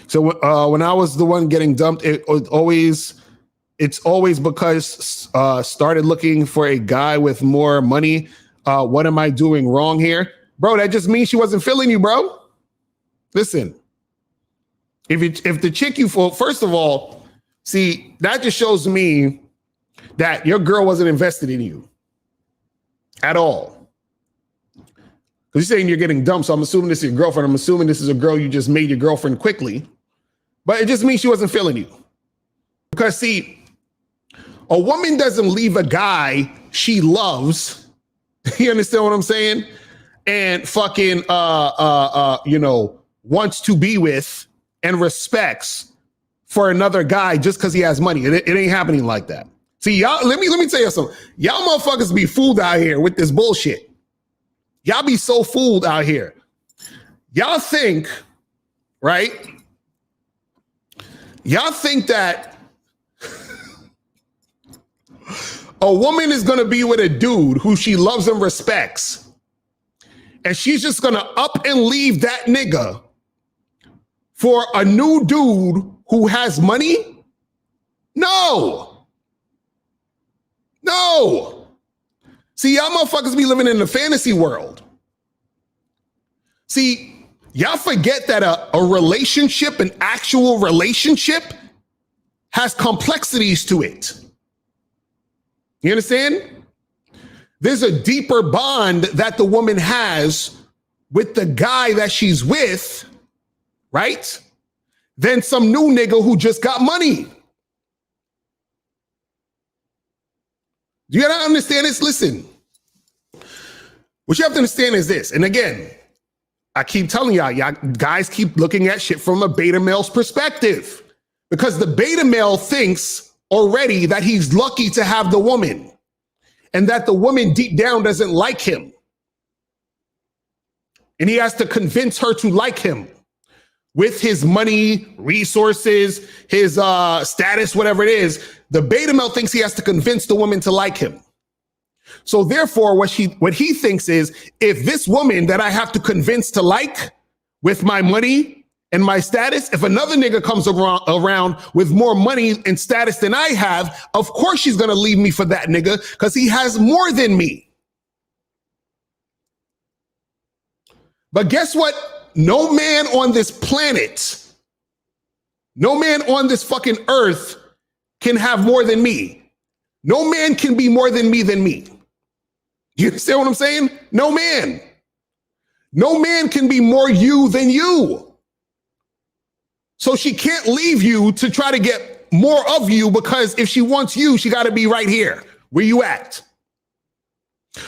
So when I was the one getting dumped, it's always because started looking for a guy with more money. What am I doing wrong here? Bro, that just means she wasn't feeling you, bro. Listen, if the chick you for, first of all, see, that just shows me that your girl wasn't invested in you at all. Because you're saying you're getting dumped, so I'm assuming this is your girlfriend. I'm assuming this is a girl you just made your girlfriend quickly. But it just means she wasn't feeling you. Because, see, a woman doesn't leave a guy she loves, you understand what I'm saying? And fucking, wants to be with and respects for another guy just because he has money. It ain't happening like that. See, y'all, let me tell you something. Y'all motherfuckers be fooled out here with this bullshit. Y'all be so fooled out here. Y'all think, right? Y'all think that a woman is going to be with a dude who she loves and respects, and she's just going to up and leave that nigga for a new dude who has money? No. See, y'all motherfuckers be living in the fantasy world. See, y'all forget that a relationship, an actual relationship, has complexities to it. You understand? there's a deeper bond that the woman has with the guy that she's with, right? Than some new nigga who just got money. Do you gotta understand this? Listen, what you have to understand is this. And again, I keep telling y'all guys keep looking at shit from a beta male's perspective, because the beta male thinks already that he's lucky to have the woman and that the woman deep down doesn't like him. And he has to convince her to like him with his money, resources, his status, whatever it is. The beta male thinks he has to convince the woman to like him. So therefore, what he thinks is, if this woman that I have to convince to like with my money and my status, if another nigga comes around with more money and status than I have, of course she's gonna leave me for that nigga because he has more than me. But guess what? No man on this planet, no man on this fucking earth can have more than me. No man can be more than me. You understand what I'm saying? No man. No man can be more you than you. So she can't leave you to try to get more of you, because if she wants you, she got to be right here where you at.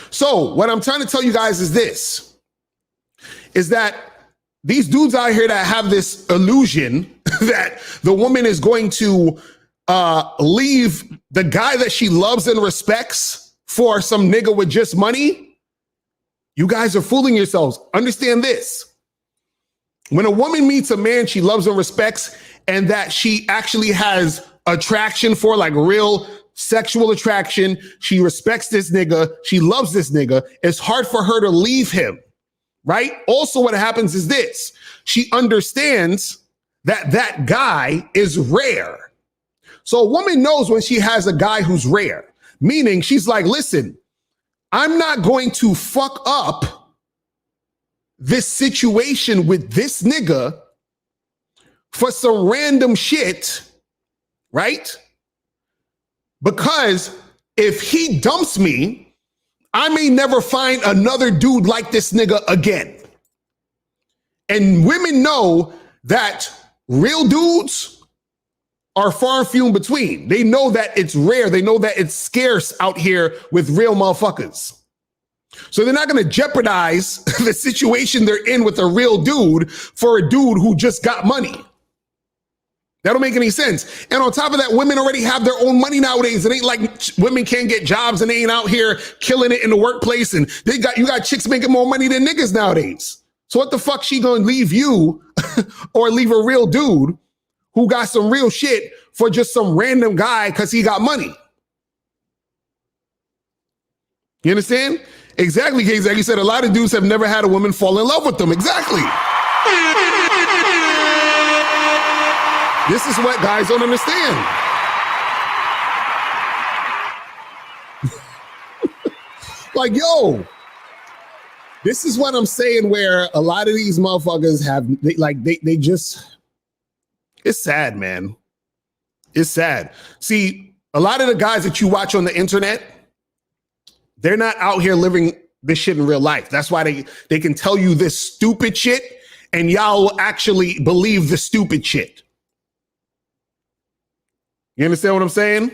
So what I'm trying to tell you guys is this, is that these dudes out here that have this illusion that the woman is going to leave the guy that she loves and respects for some nigga with just money, you guys are fooling yourselves. Understand this. When a woman meets a man she loves and respects, and that she actually has attraction for, like real sexual attraction, she respects this nigga, she loves this nigga, it's hard for her to leave him, right? Also, what happens is this. She understands that that guy is rare. So a woman knows when she has a guy who's rare, meaning she's like, listen, I'm not going to fuck up this situation with this nigga for some random shit, right? Because if he dumps me, I may never find another dude like this nigga again. And women know that real dudes are far and few in between. They know that it's rare. They know that it's scarce out here with real motherfuckers. So they're not going to jeopardize the situation they're in with a real dude for a dude who just got money. That don't make any sense. And on top of that, women already have their own money nowadays. It ain't like women can't get jobs and they ain't out here killing it in the workplace. And you got chicks making more money than niggas nowadays. So what the fuck she gonna leave you or leave a real dude who got some real shit for just some random guy because he got money? You understand? Exactly, K-Zag. You said a lot of dudes have never had a woman fall in love with them. Exactly. This is what guys don't understand. Like, yo, this is what I'm saying, where a lot of these motherfuckers have, they just, it's sad, man. It's sad. See, a lot of the guys that you watch on the internet, they're not out here living this shit in real life. That's why they can tell you this stupid shit and y'all will actually believe the stupid shit. You understand what I'm saying?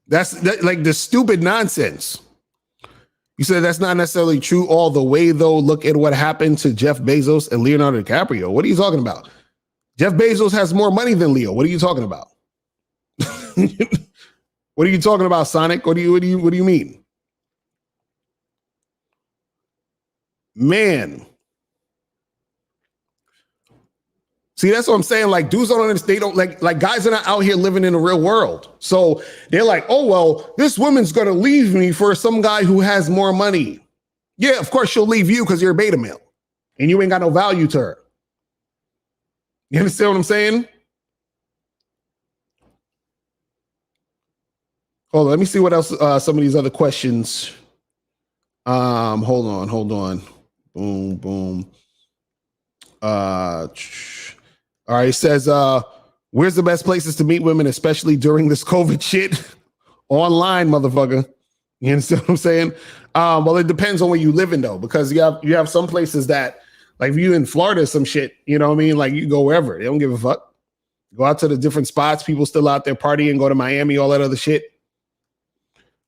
That's like the stupid nonsense. You said that's not necessarily true all the way, though. Look at what happened to Jeff Bezos and Leonardo DiCaprio. What are you talking about? Jeff Bezos has more money than Leo. What are you talking about? What are you talking about, Sonic? What do you mean? Man. See, that's what I'm saying. Like, dudes don't understand. They don't like guys are not out here living in the real world. So they're like, oh, well, this woman's going to leave me for some guy who has more money. Yeah, of course she'll leave you because you're a beta male and you ain't got no value to her. You understand what I'm saying? Hold on. Let me see what else, some of these other questions. Hold on. Boom. All right, it says, Where's the best places to meet women, especially during this COVID shit? Online, motherfucker. You understand what I'm saying? Well, it depends on where you live in, though, because you have some places that, like, if you in Florida or some shit, you know what I mean? Like, you go wherever. They don't give a fuck. Go out to the different spots. People still out there partying, go to Miami, all that other shit.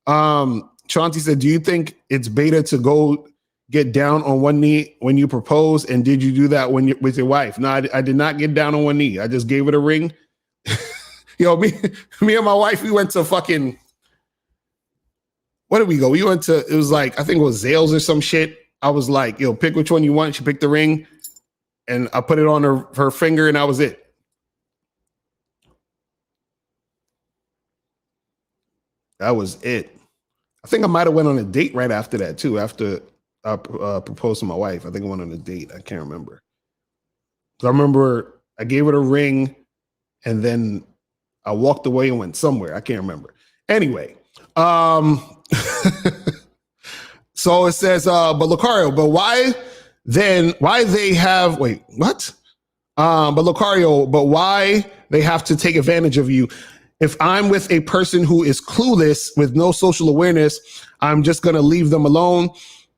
Chauncey said, do you think it's beta to go get down on one knee when you propose? And did you do that with your wife? No, I did not get down on one knee. I just gave it a ring. Yo, me and my wife, we went to fucking, where did we go? We went to, it was like, I think it was Zales or some shit. I was like, yo, pick which one you want. She picked the ring and I put it on her finger and that was it. That was it. I think I might have went on a date right after that too. After I proposed to my wife, I think I went on a date. I can't remember. So I remember I gave it a ring and then I walked away and went somewhere. I can't remember. Anyway, so it says, but Locario, but why they have, wait, what? But Locario, but why they have to take advantage of you? If I'm with a person who is clueless with no social awareness, I'm just going to leave them alone.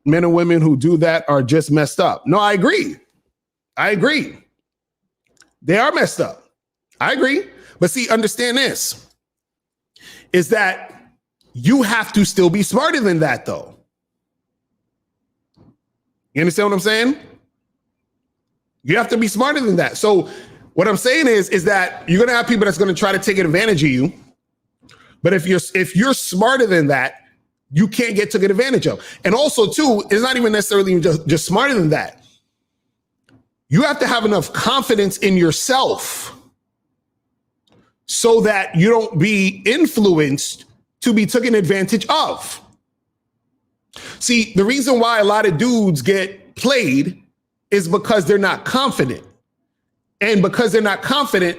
Men and women who do that are just messed up. No, I agree. They are messed up. I agree. But see, understand this, is that you have to still be smarter than that, though. You understand what I'm saying? You have to be smarter than that. So what I'm saying is that you're going to have people that's going to try to take advantage of you. But if you're smarter than that, you can't get taken advantage of. And also, too, it's not even necessarily just smarter than that. You have to have enough confidence in yourself so that you don't be influenced to be taken advantage of. See, the reason why a lot of dudes get played is because they're not confident. And because they're not confident,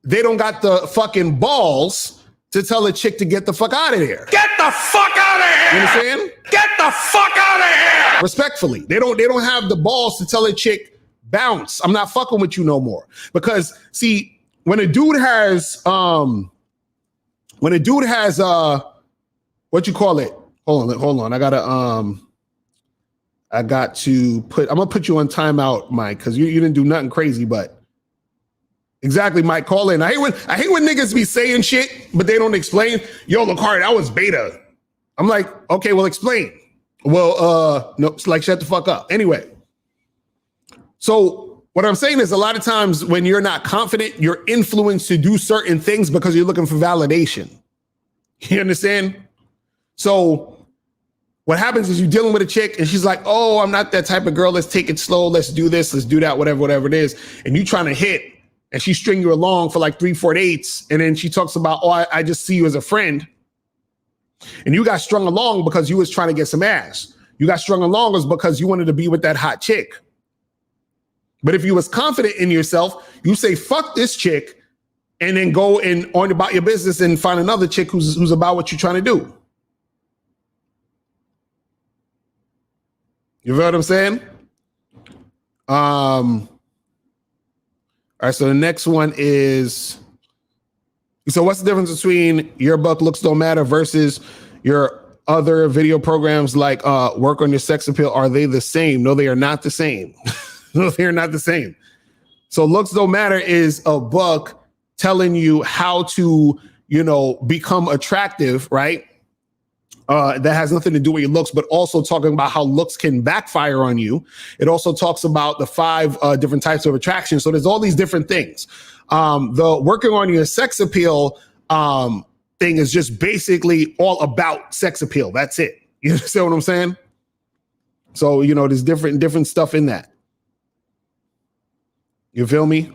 they don't got the fucking balls to tell a chick to get the fuck out of there. Get the fuck out of here! You understand? Get the fuck out of here! Respectfully, they don't have the balls to tell a chick, bounce. I'm not fucking with you no more. Because see, when a dude has what you call it? Hold on. I'm gonna put you on timeout, Mike, because you didn't do nothing crazy, but exactly, Mike, call in. I hate when niggas be saying shit, but they don't explain. Yo, Locario, that was beta. I'm like, okay, well, explain. Well, no, it's like, shut the fuck up. Anyway, so what I'm saying is a lot of times when you're not confident, you're influenced to do certain things because you're looking for validation. You understand? So what happens is you're dealing with a chick and she's like, oh, I'm not that type of girl. Let's take it slow. Let's do this. Let's do that, whatever it is. And you trying to hit and she string you along for like 3-4 dates. And then she talks about, oh, I just see you as a friend. And you got strung along because you was trying to get some ass. You got strung along was because you wanted to be with that hot chick. But if you was confident in yourself, you say, fuck this chick, and then go and on about your business and find another chick who's about what you're trying to do. You feel what I'm saying? All right, so the next one is, so what's the difference between Your Book Looks Don't Matter versus your other video programs like Work on Your Sex Appeal? Are they the same? No, they are not the same. No, they are not the same. So Looks Don't Matter is a book telling you how to, become attractive, right? That has nothing to do with your looks, but also talking about how looks can backfire on you. It also talks about the 5 different types of attraction. So there's all these different things. The Working on Your Sex Appeal thing is just basically all about sex appeal. That's it. You understand what I'm saying? So, there's different stuff in that. You feel me?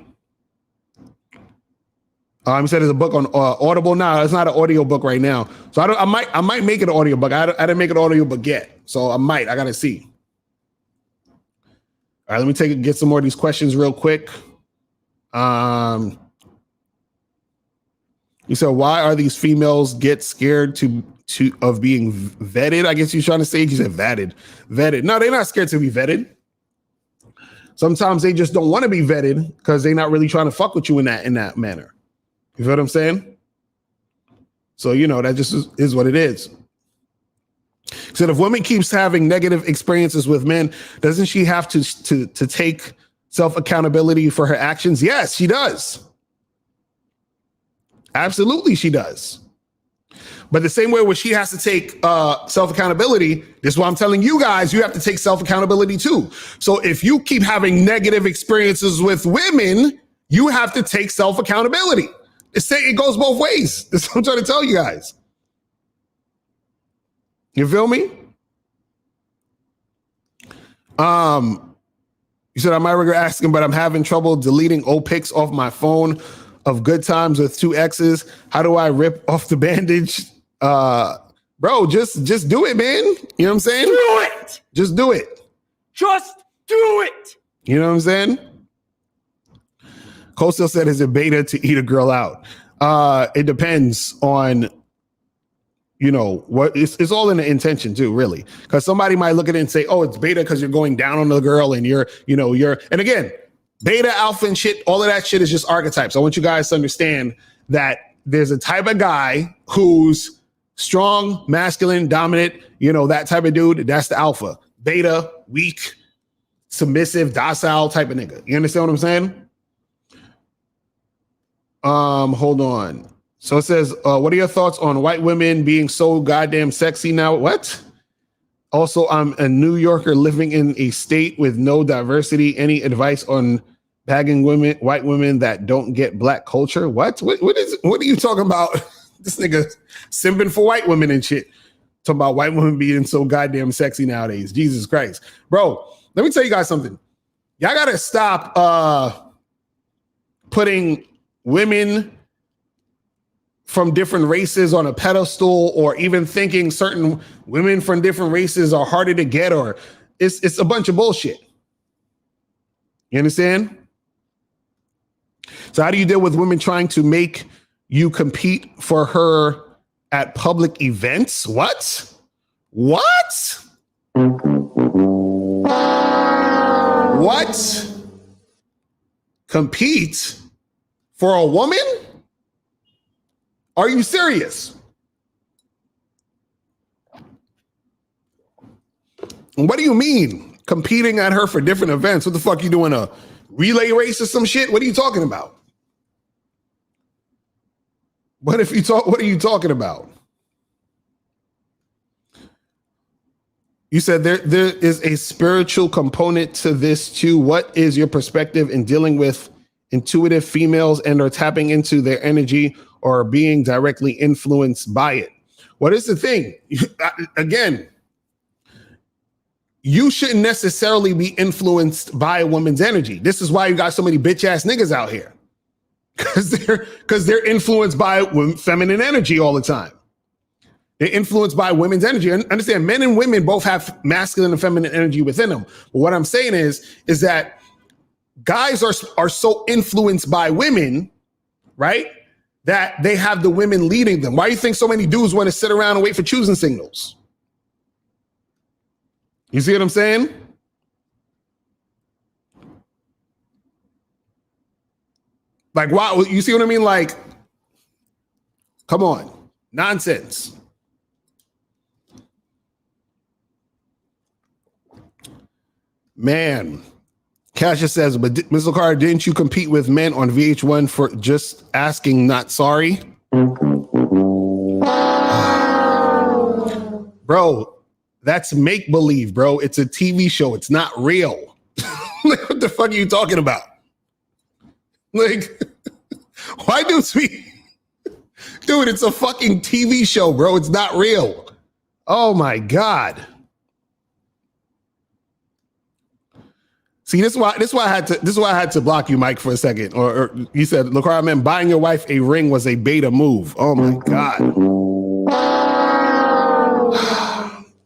He said there's a book on Audible. No, it's not an audio book right now. So I might make it an audio book. I didn't make an audio book yet. So I gotta see. All right, let me get some more of these questions real quick. You said, why are these females get scared of being vetted? I guess you're trying to say, you said vetted. No, they're not scared to be vetted. Sometimes they just don't want to be vetted because they're not really trying to fuck with you in that manner. You feel what I'm saying? So, you know, that just is what it is. So if woman keeps having negative experiences with men, doesn't she have to take self-accountability for her actions? Yes, she does. Absolutely, she does. But the same way where she has to take self-accountability, this is why I'm telling you guys, you have to take self-accountability too. So if you keep having negative experiences with women, you have to take self-accountability. It goes both ways. That's what I'm trying to tell you guys. You feel me? You said I might regret asking, but I'm having trouble deleting old pics off my phone of good times with 2 exes. How do I rip off the bandage? Bro, just do it, man. You know what I'm saying? Do it. Just do it. Just do it. You know what I'm saying? Cole still said, is it beta to eat a girl out? It depends on, you know, what it's all in the intention too, really. Because somebody might look at it and say, oh, it's beta because you're going down on the girl and and again, beta, alpha, and shit, all of that shit is just archetypes. I want you guys to understand that there's a type of guy who's strong, masculine, dominant, you know, that type of dude. That's the alpha. Beta, weak, submissive, docile type of nigga. You understand what I'm saying? Hold on. So it says, what are your thoughts on white women being so goddamn sexy now? What? Also, I'm a New Yorker living in a state with no diversity. Any advice on bagging women, white women that don't get black culture? What are you talking about? This nigga simping for white women and shit. Talking about white women being so goddamn sexy nowadays. Jesus Christ. Bro, let me tell you guys something. Y'all gotta stop putting women from different races on a pedestal, or even thinking certain women from different races are harder to get, or it's a bunch of bullshit. You understand? So how do you deal with women trying to make you compete for her at public events? What? What? What? Compete for a woman? Are you serious? What do you mean competing at her for different events? What the fuck, you doing, a relay race or some shit? What are you talking about? What are you talking about? You said there is a spiritual component to this too. What is your perspective in dealing with intuitive females and or tapping into their energy or being directly influenced by it? What is the thing? Again, you shouldn't necessarily be influenced by a woman's energy. This is why you got so many bitch ass niggas out here. Because they're influenced by feminine energy all the time. They're influenced by women's energy. And understand, men and women both have masculine and feminine energy within them. But what I'm saying is that guys are so influenced by women, right, that they have the women leading them. Why do you think so many dudes want to sit around and wait for choosing signals? You see what I'm saying? Like, why? You see what I mean? Like, come on. Nonsense. Man. Kasha says, but Ms. Locario, didn't you compete with men on VH1 for just asking not sorry? Bro, that's make-believe, bro. It's a TV show. It's not real. What the fuck are you talking about? Like, why do we... Dude, it's a fucking TV show, bro. It's not real. Oh, my God. See, this is why I had to block you, Mike, for a second. Or you said, Locario, I meant buying your wife a ring was a beta move. Oh my God.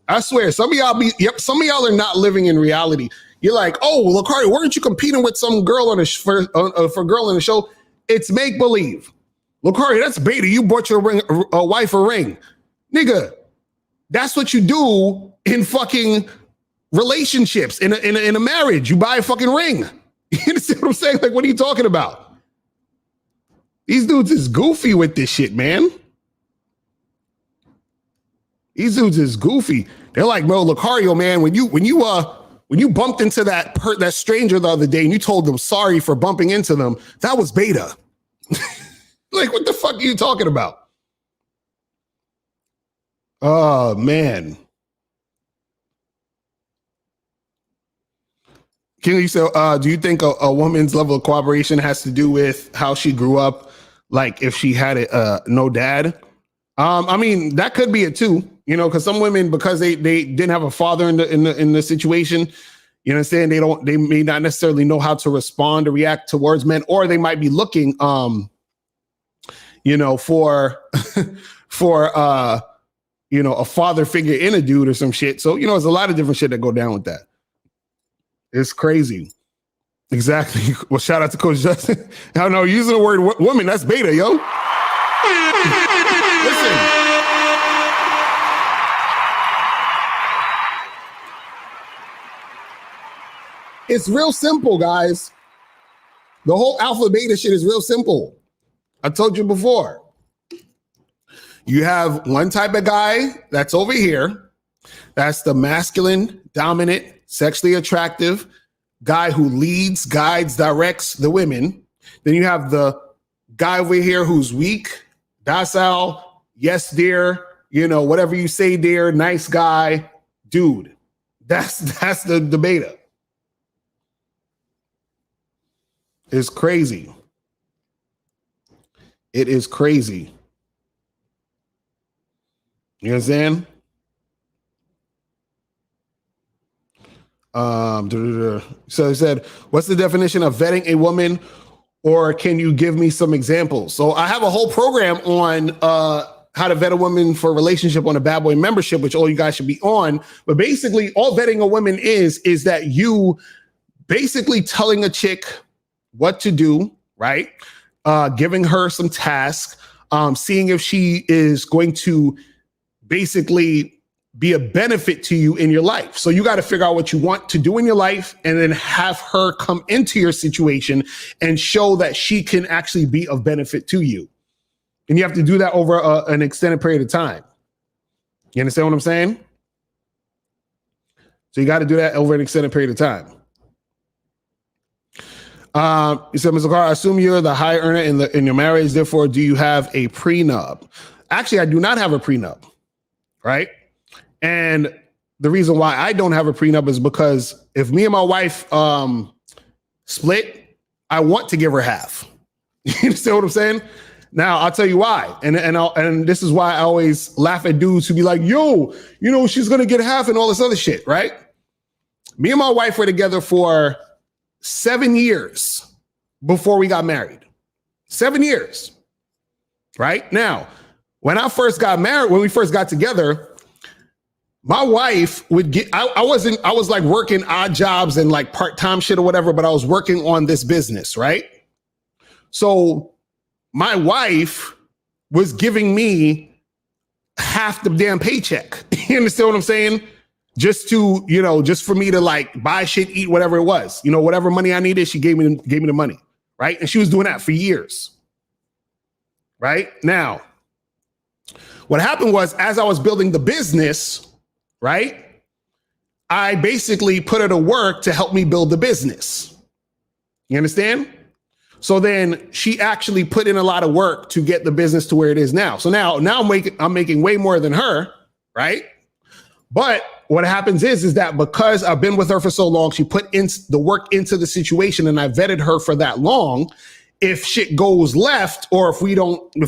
I swear, some of y'all are not living in reality. You're like, oh, Locario, weren't you competing with some girl for a girl in the show? It's make believe. Locario, that's beta. You bought your wife a ring, nigga. That's what you do in fucking relationships, in a marriage. You buy a fucking ring. You understand what I'm saying? Like, what are you talking about? These dudes is goofy with this shit, man. These dudes is goofy. They're like, bro, Locario, man, when you bumped into that stranger the other day and you told them sorry for bumping into them, that was beta. Like, what the fuck are you talking about? Oh, man. King, you said, do you think a woman's level of cooperation has to do with how she grew up? Like if she had no dad? I mean, that could be it too, you know, because some women, because they didn't have a father in the situation, you know what I'm saying? They may not necessarily know how to respond or react towards men, or they might be looking, you know, for you know, a father figure in a dude or some shit. So, you know, there's a lot of different shit that go down with that. It's crazy. Exactly. Well, shout out to Coach Justin. I don't know, using the word woman, that's beta, yo. Listen. It's real simple, guys. The whole alpha beta shit is real simple. I told you before. You have one type of guy that's over here. That's the masculine, dominant, sexually attractive guy who leads, guides, directs the women. Then you have the guy over here who's weak, docile, yes, dear, you know, whatever you say, dear, nice guy, dude. That's the beta. It's crazy. It is crazy. You understand? So he said, what's the definition of vetting a woman, or can you give me some examples? So I have a whole program on how to vet a woman for a relationship on a Bad Boy membership, which all you guys should be on. But basically, all vetting a woman is that you basically telling a chick what to do, right? Giving her some tasks, seeing if she is going to basically be a benefit to you in your life. So you got to figure out what you want to do in your life and then have her come into your situation and show that she can actually be of benefit to you. And you have to do that over an extended period of time. You understand what I'm saying? So you got to do that over an extended period of time. You said, Mr. Carr, I assume you're the high earner in your marriage. Therefore, do you have a prenup? Actually, I do not have a prenup, right? And the reason why I don't have a prenup is because if me and my wife split, I want to give her half. You understand what I'm saying? Now, I'll tell you why. And this is why I always laugh at dudes who be like, yo, you know, she's going to get half and all this other shit, right? Me and my wife were together for 7 years before we got married. 7 years, right? Now, when I first got married, when we first got together, my wife would get, I was like working odd jobs and like part-time shit or whatever, but I was working on this business, right? So my wife was giving me half the damn paycheck. You understand what I'm saying? Just to, you know, just for me to like buy shit, eat, whatever it was, you know, whatever money I needed, she gave me the money, right? And she was doing that for years, right? Now, what happened was, as I was building the business, right, I basically put her to work to help me build the business. You understand? So then she actually put in a lot of work to get the business to where it is now. So now I'm making way more than her, right? But what happens is that because I've been with her for so long, she put in the work into the situation and I vetted her for that long. If shit goes left, or if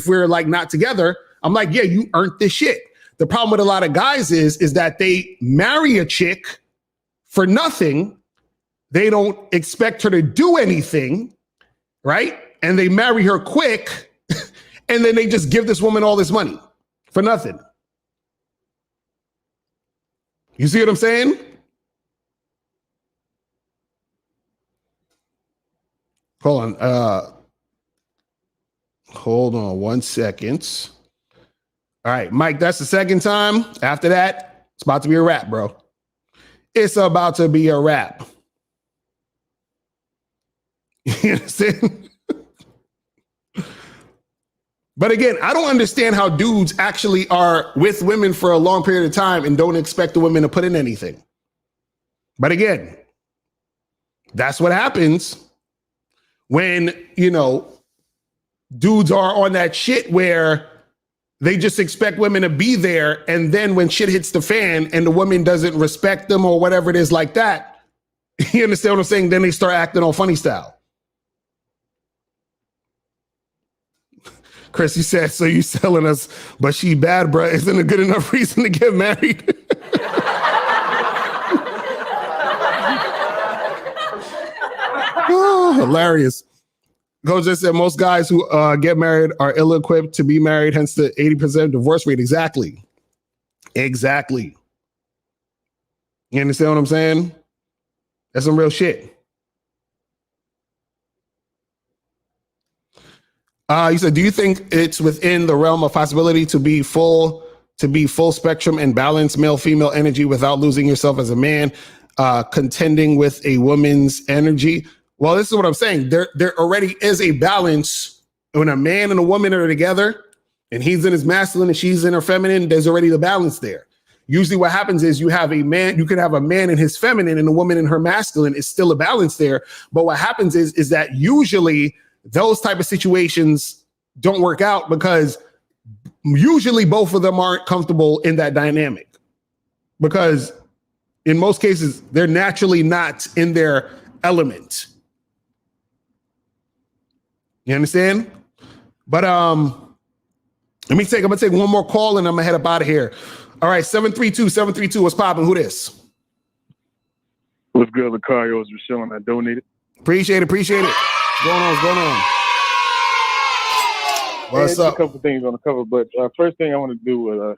we're like not together, I'm like, yeah, you earned this shit. The problem with a lot of guys is that they marry a chick for nothing. They don't expect her to do anything, right? And they marry her quick, and then they just give this woman all this money for nothing. You see what I'm saying? Hold on 1 second. All right, Mike, that's the second time. After that, it's about to be a wrap, bro. It's about to be a wrap. You understand? But again, I don't understand how dudes actually are with women for a long period of time and don't expect the women to put in anything. But again, that's what happens when, you know, dudes are on that shit where they just expect women to be there. And then when shit hits the fan and the woman doesn't respect them or whatever it is like that, you understand what I'm saying? Then they start acting all funny style. Chris, you said, so you selling us, but she bad, bruh. Isn't a good enough reason to get married? Oh, hilarious. Coach just said most guys who get married are ill-equipped to be married, hence the 80% divorce rate. Exactly. Exactly. You understand what I'm saying? That's some real shit. You said, do you think it's within the realm of possibility to be full spectrum and balance male female energy without losing yourself as a man, contending with a woman's energy? Well, this is what I'm saying. There already is a balance when a man and a woman are together, and he's in his masculine and she's in her feminine. There's already the balance there. Usually, what happens is you have a man. You could have a man in his feminine and a woman in her masculine. It's still a balance there. But what happens is that usually those type of situations don't work out because usually both of them aren't comfortable in that dynamic, because in most cases they're naturally not in their element. You understand? But I'm gonna take one more call and I'm gonna head up out of here. All right, 732, what's popping? Who this? What's good, Locario? Is Michelle, I donated. Appreciate it. What's going on? What's up? A couple things on the cover, but first thing I want to do is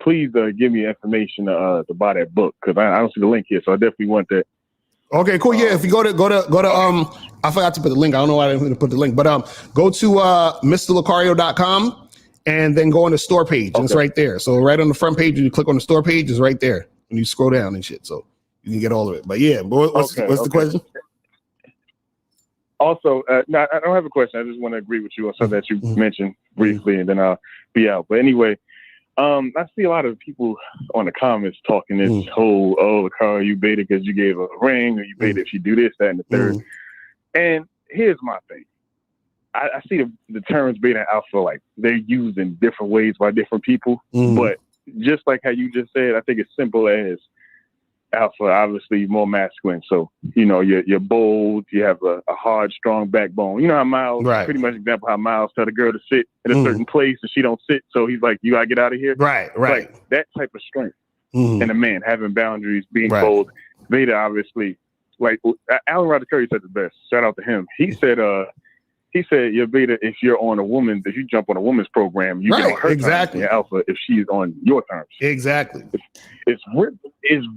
please give me information to buy that book, because I don't see the link here, so I definitely want that. Okay, cool. Yeah, if you go to I forgot to put the link. I don't know why I didn't put the link, but go to MrLocario.com and then go on the store page. Okay. And it's right there. So right on the front page, you click on the store page, it's right there. And you scroll down and shit, so you can get all of it. But yeah, what's the question? Also, no, I don't have a question. I just want to agree with you on something that you mentioned briefly, and then I'll be out. But anyway, I see a lot of people on the comments talking this whole, oh, Carl, you beta because you gave her a ring, or you beta if you do this, that, and the third. And here's my thing. I see the terms beta and alpha, like they're used in different ways by different people. But just like how you just said, I think it's simple as alpha, obviously more masculine. So, you know, you're bold, you have a hard, strong backbone. You know how Miles, pretty much example how Miles tell the girl to sit in a certain place and she don't sit. So he's like, you gotta get out of here. Right. Like that type of strength in a man, having boundaries, being bold. Beta, obviously, like Alan Rodgers Curry said the best. Shout out to him. He said you're beta if you're on a woman, if you jump on a woman's program, you get on her terms, and you're alpha if she's on your terms. Exactly. It's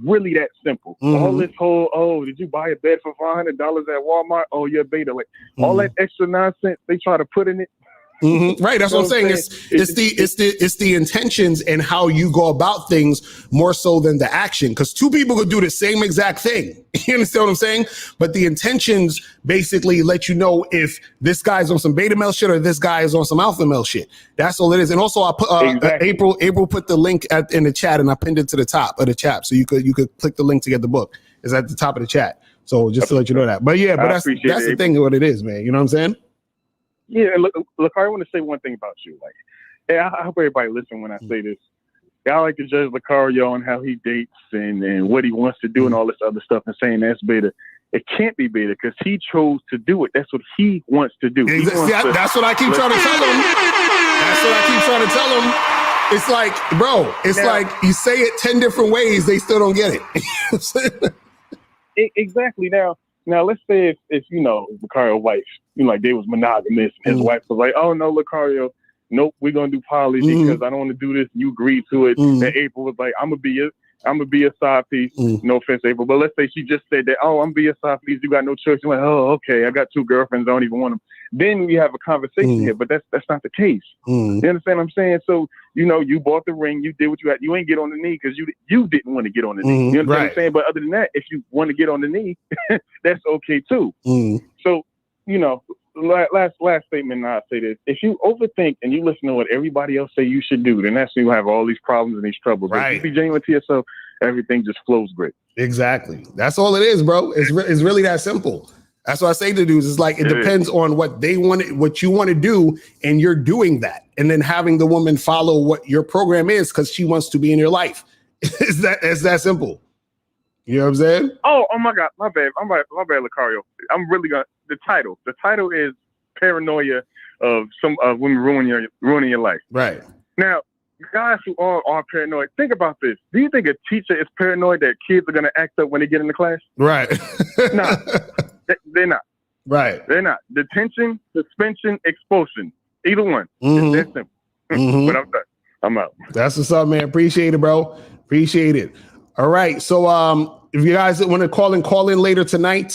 really that simple. All this whole, oh, did you buy a bed for $500 at Walmart? Oh, you're beta. Like all that extra nonsense they try to put in it. Right, that's what I'm saying. It's the intentions and how you go about things more so than the action. Because two people could do the same exact thing. You understand what I'm saying? But the intentions basically let you know if this guy's on some beta male shit or this guy is on some alpha male shit. That's all it is. And also, I put April put the link in the chat, and I pinned it to the top of the chat, so you could click the link to get the book. It's at the top of the chat. So just to let you know that. But yeah, that's the thing of what it is, man. You know what I'm saying? Yeah, look, I want to say one thing about you. Like, I hope everybody listen when I say this. I like to judge Locario on how he dates and what he wants to do and all this other stuff, and saying that's beta. It can't be beta because he chose to do it. That's what he wants to do. That's what I keep trying to tell him. That's what I keep trying to tell him. It's like, bro, like you say it 10 different ways, they still don't get it. Exactly. Now, let's say if you know, Locario's wife, you know, like they was monogamous, and his wife was like, oh, no, Locario, nope, we're going to do poly because I don't want to do this. You agreed to it. And April was like, I'm going to be a side piece. No offense, April. But let's say she just said that, oh, I'm going to be a side piece. You got no choice. You're like, oh, okay, I got 2 girlfriends. I don't even want them. Then we have a conversation here, but that's not the case. You understand what I'm saying? So, you know, you bought the ring, you did what you had. You ain't get on the knee because you didn't want to get on the knee. You understand what I'm saying? But other than that, if you want to get on the knee, that's okay too. So, you know, last statement, and I'll say this. If you overthink and you listen to what everybody else say you should do, then that's when you have all these problems and these troubles. Right. If you be genuine to yourself, everything just flows great. Exactly. That's all it is, bro. It's really that simple. That's what I say to dudes. It's like it depends on what they want, what you want to do, and you're doing that. And then having the woman follow what your program is because she wants to be in your life. It's that simple. You know what I'm saying? Oh my God, my bad, Locario. I'm really gonna the title. The title is Paranoia of women ruining your life. Right. Now, guys who are paranoid, think about this. Do you think a teacher is paranoid that kids are gonna act up when they get into class? Right. No, they're not. Right. They're not. Detention, suspension, expulsion. Either one. Mm-hmm. It's that simple. Mm-hmm. But I'm done. I'm out. That's what's up, man. Appreciate it, bro. Appreciate it. All right. So if you guys want to call in later tonight,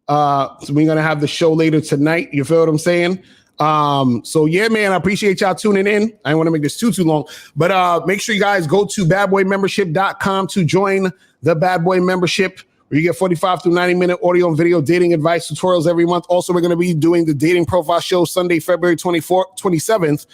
so we're gonna have the show later tonight. You feel what I'm saying? So yeah, man, I appreciate y'all tuning in. I don't want to make this too long, but make sure you guys go to badboymembership.com to join the Bad Boy membership, where you get 45 through 90-minute audio and video dating advice tutorials every month. Also, we're going to be doing the dating profile show Sunday, February 27th.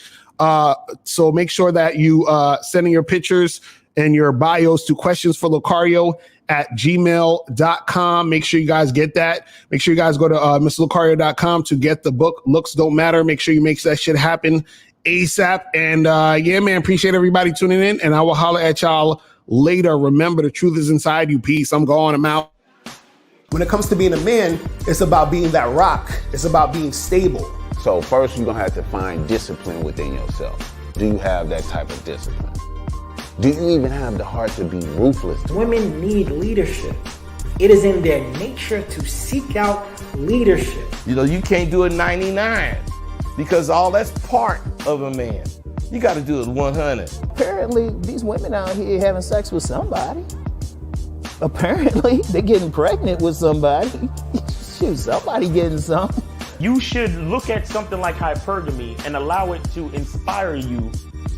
So make sure that you sending your pictures and your bios to questionsforlocario@gmail.com. Make sure you guys get that. Make sure you guys go to mrlocario.com to get the book Looks Don't Matter. Make sure you make that shit happen ASAP. And yeah, man, appreciate everybody tuning in, and I will holler at y'all later. Remember, the truth is inside you. Peace. I'm going. I'm out. When it comes to being a man, it's about being that rock. It's about being stable. So first, you're gonna have to find discipline within yourself. Do you have that type of discipline? Do you even have the heart to be ruthless? Women need leadership. It is in their nature to seek out leadership. You know, you can't do it 99 because all that's part of a man. You got to do it 100. Apparently, these women out here having sex with somebody. Apparently, they're getting pregnant with somebody. Shoot, somebody getting something. You should look at something like hypergamy and allow it to inspire you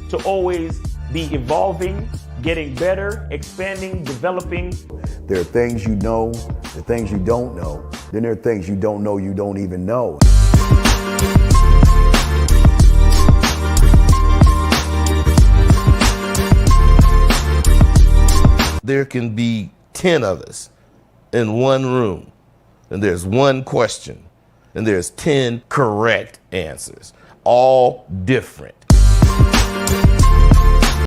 to always be evolving, getting better, expanding, developing. There are things you know, the things you don't know. Then there are things you don't know you don't even know. There can be 10 of us in one room, and there's one question, and there's 10 correct answers, all different.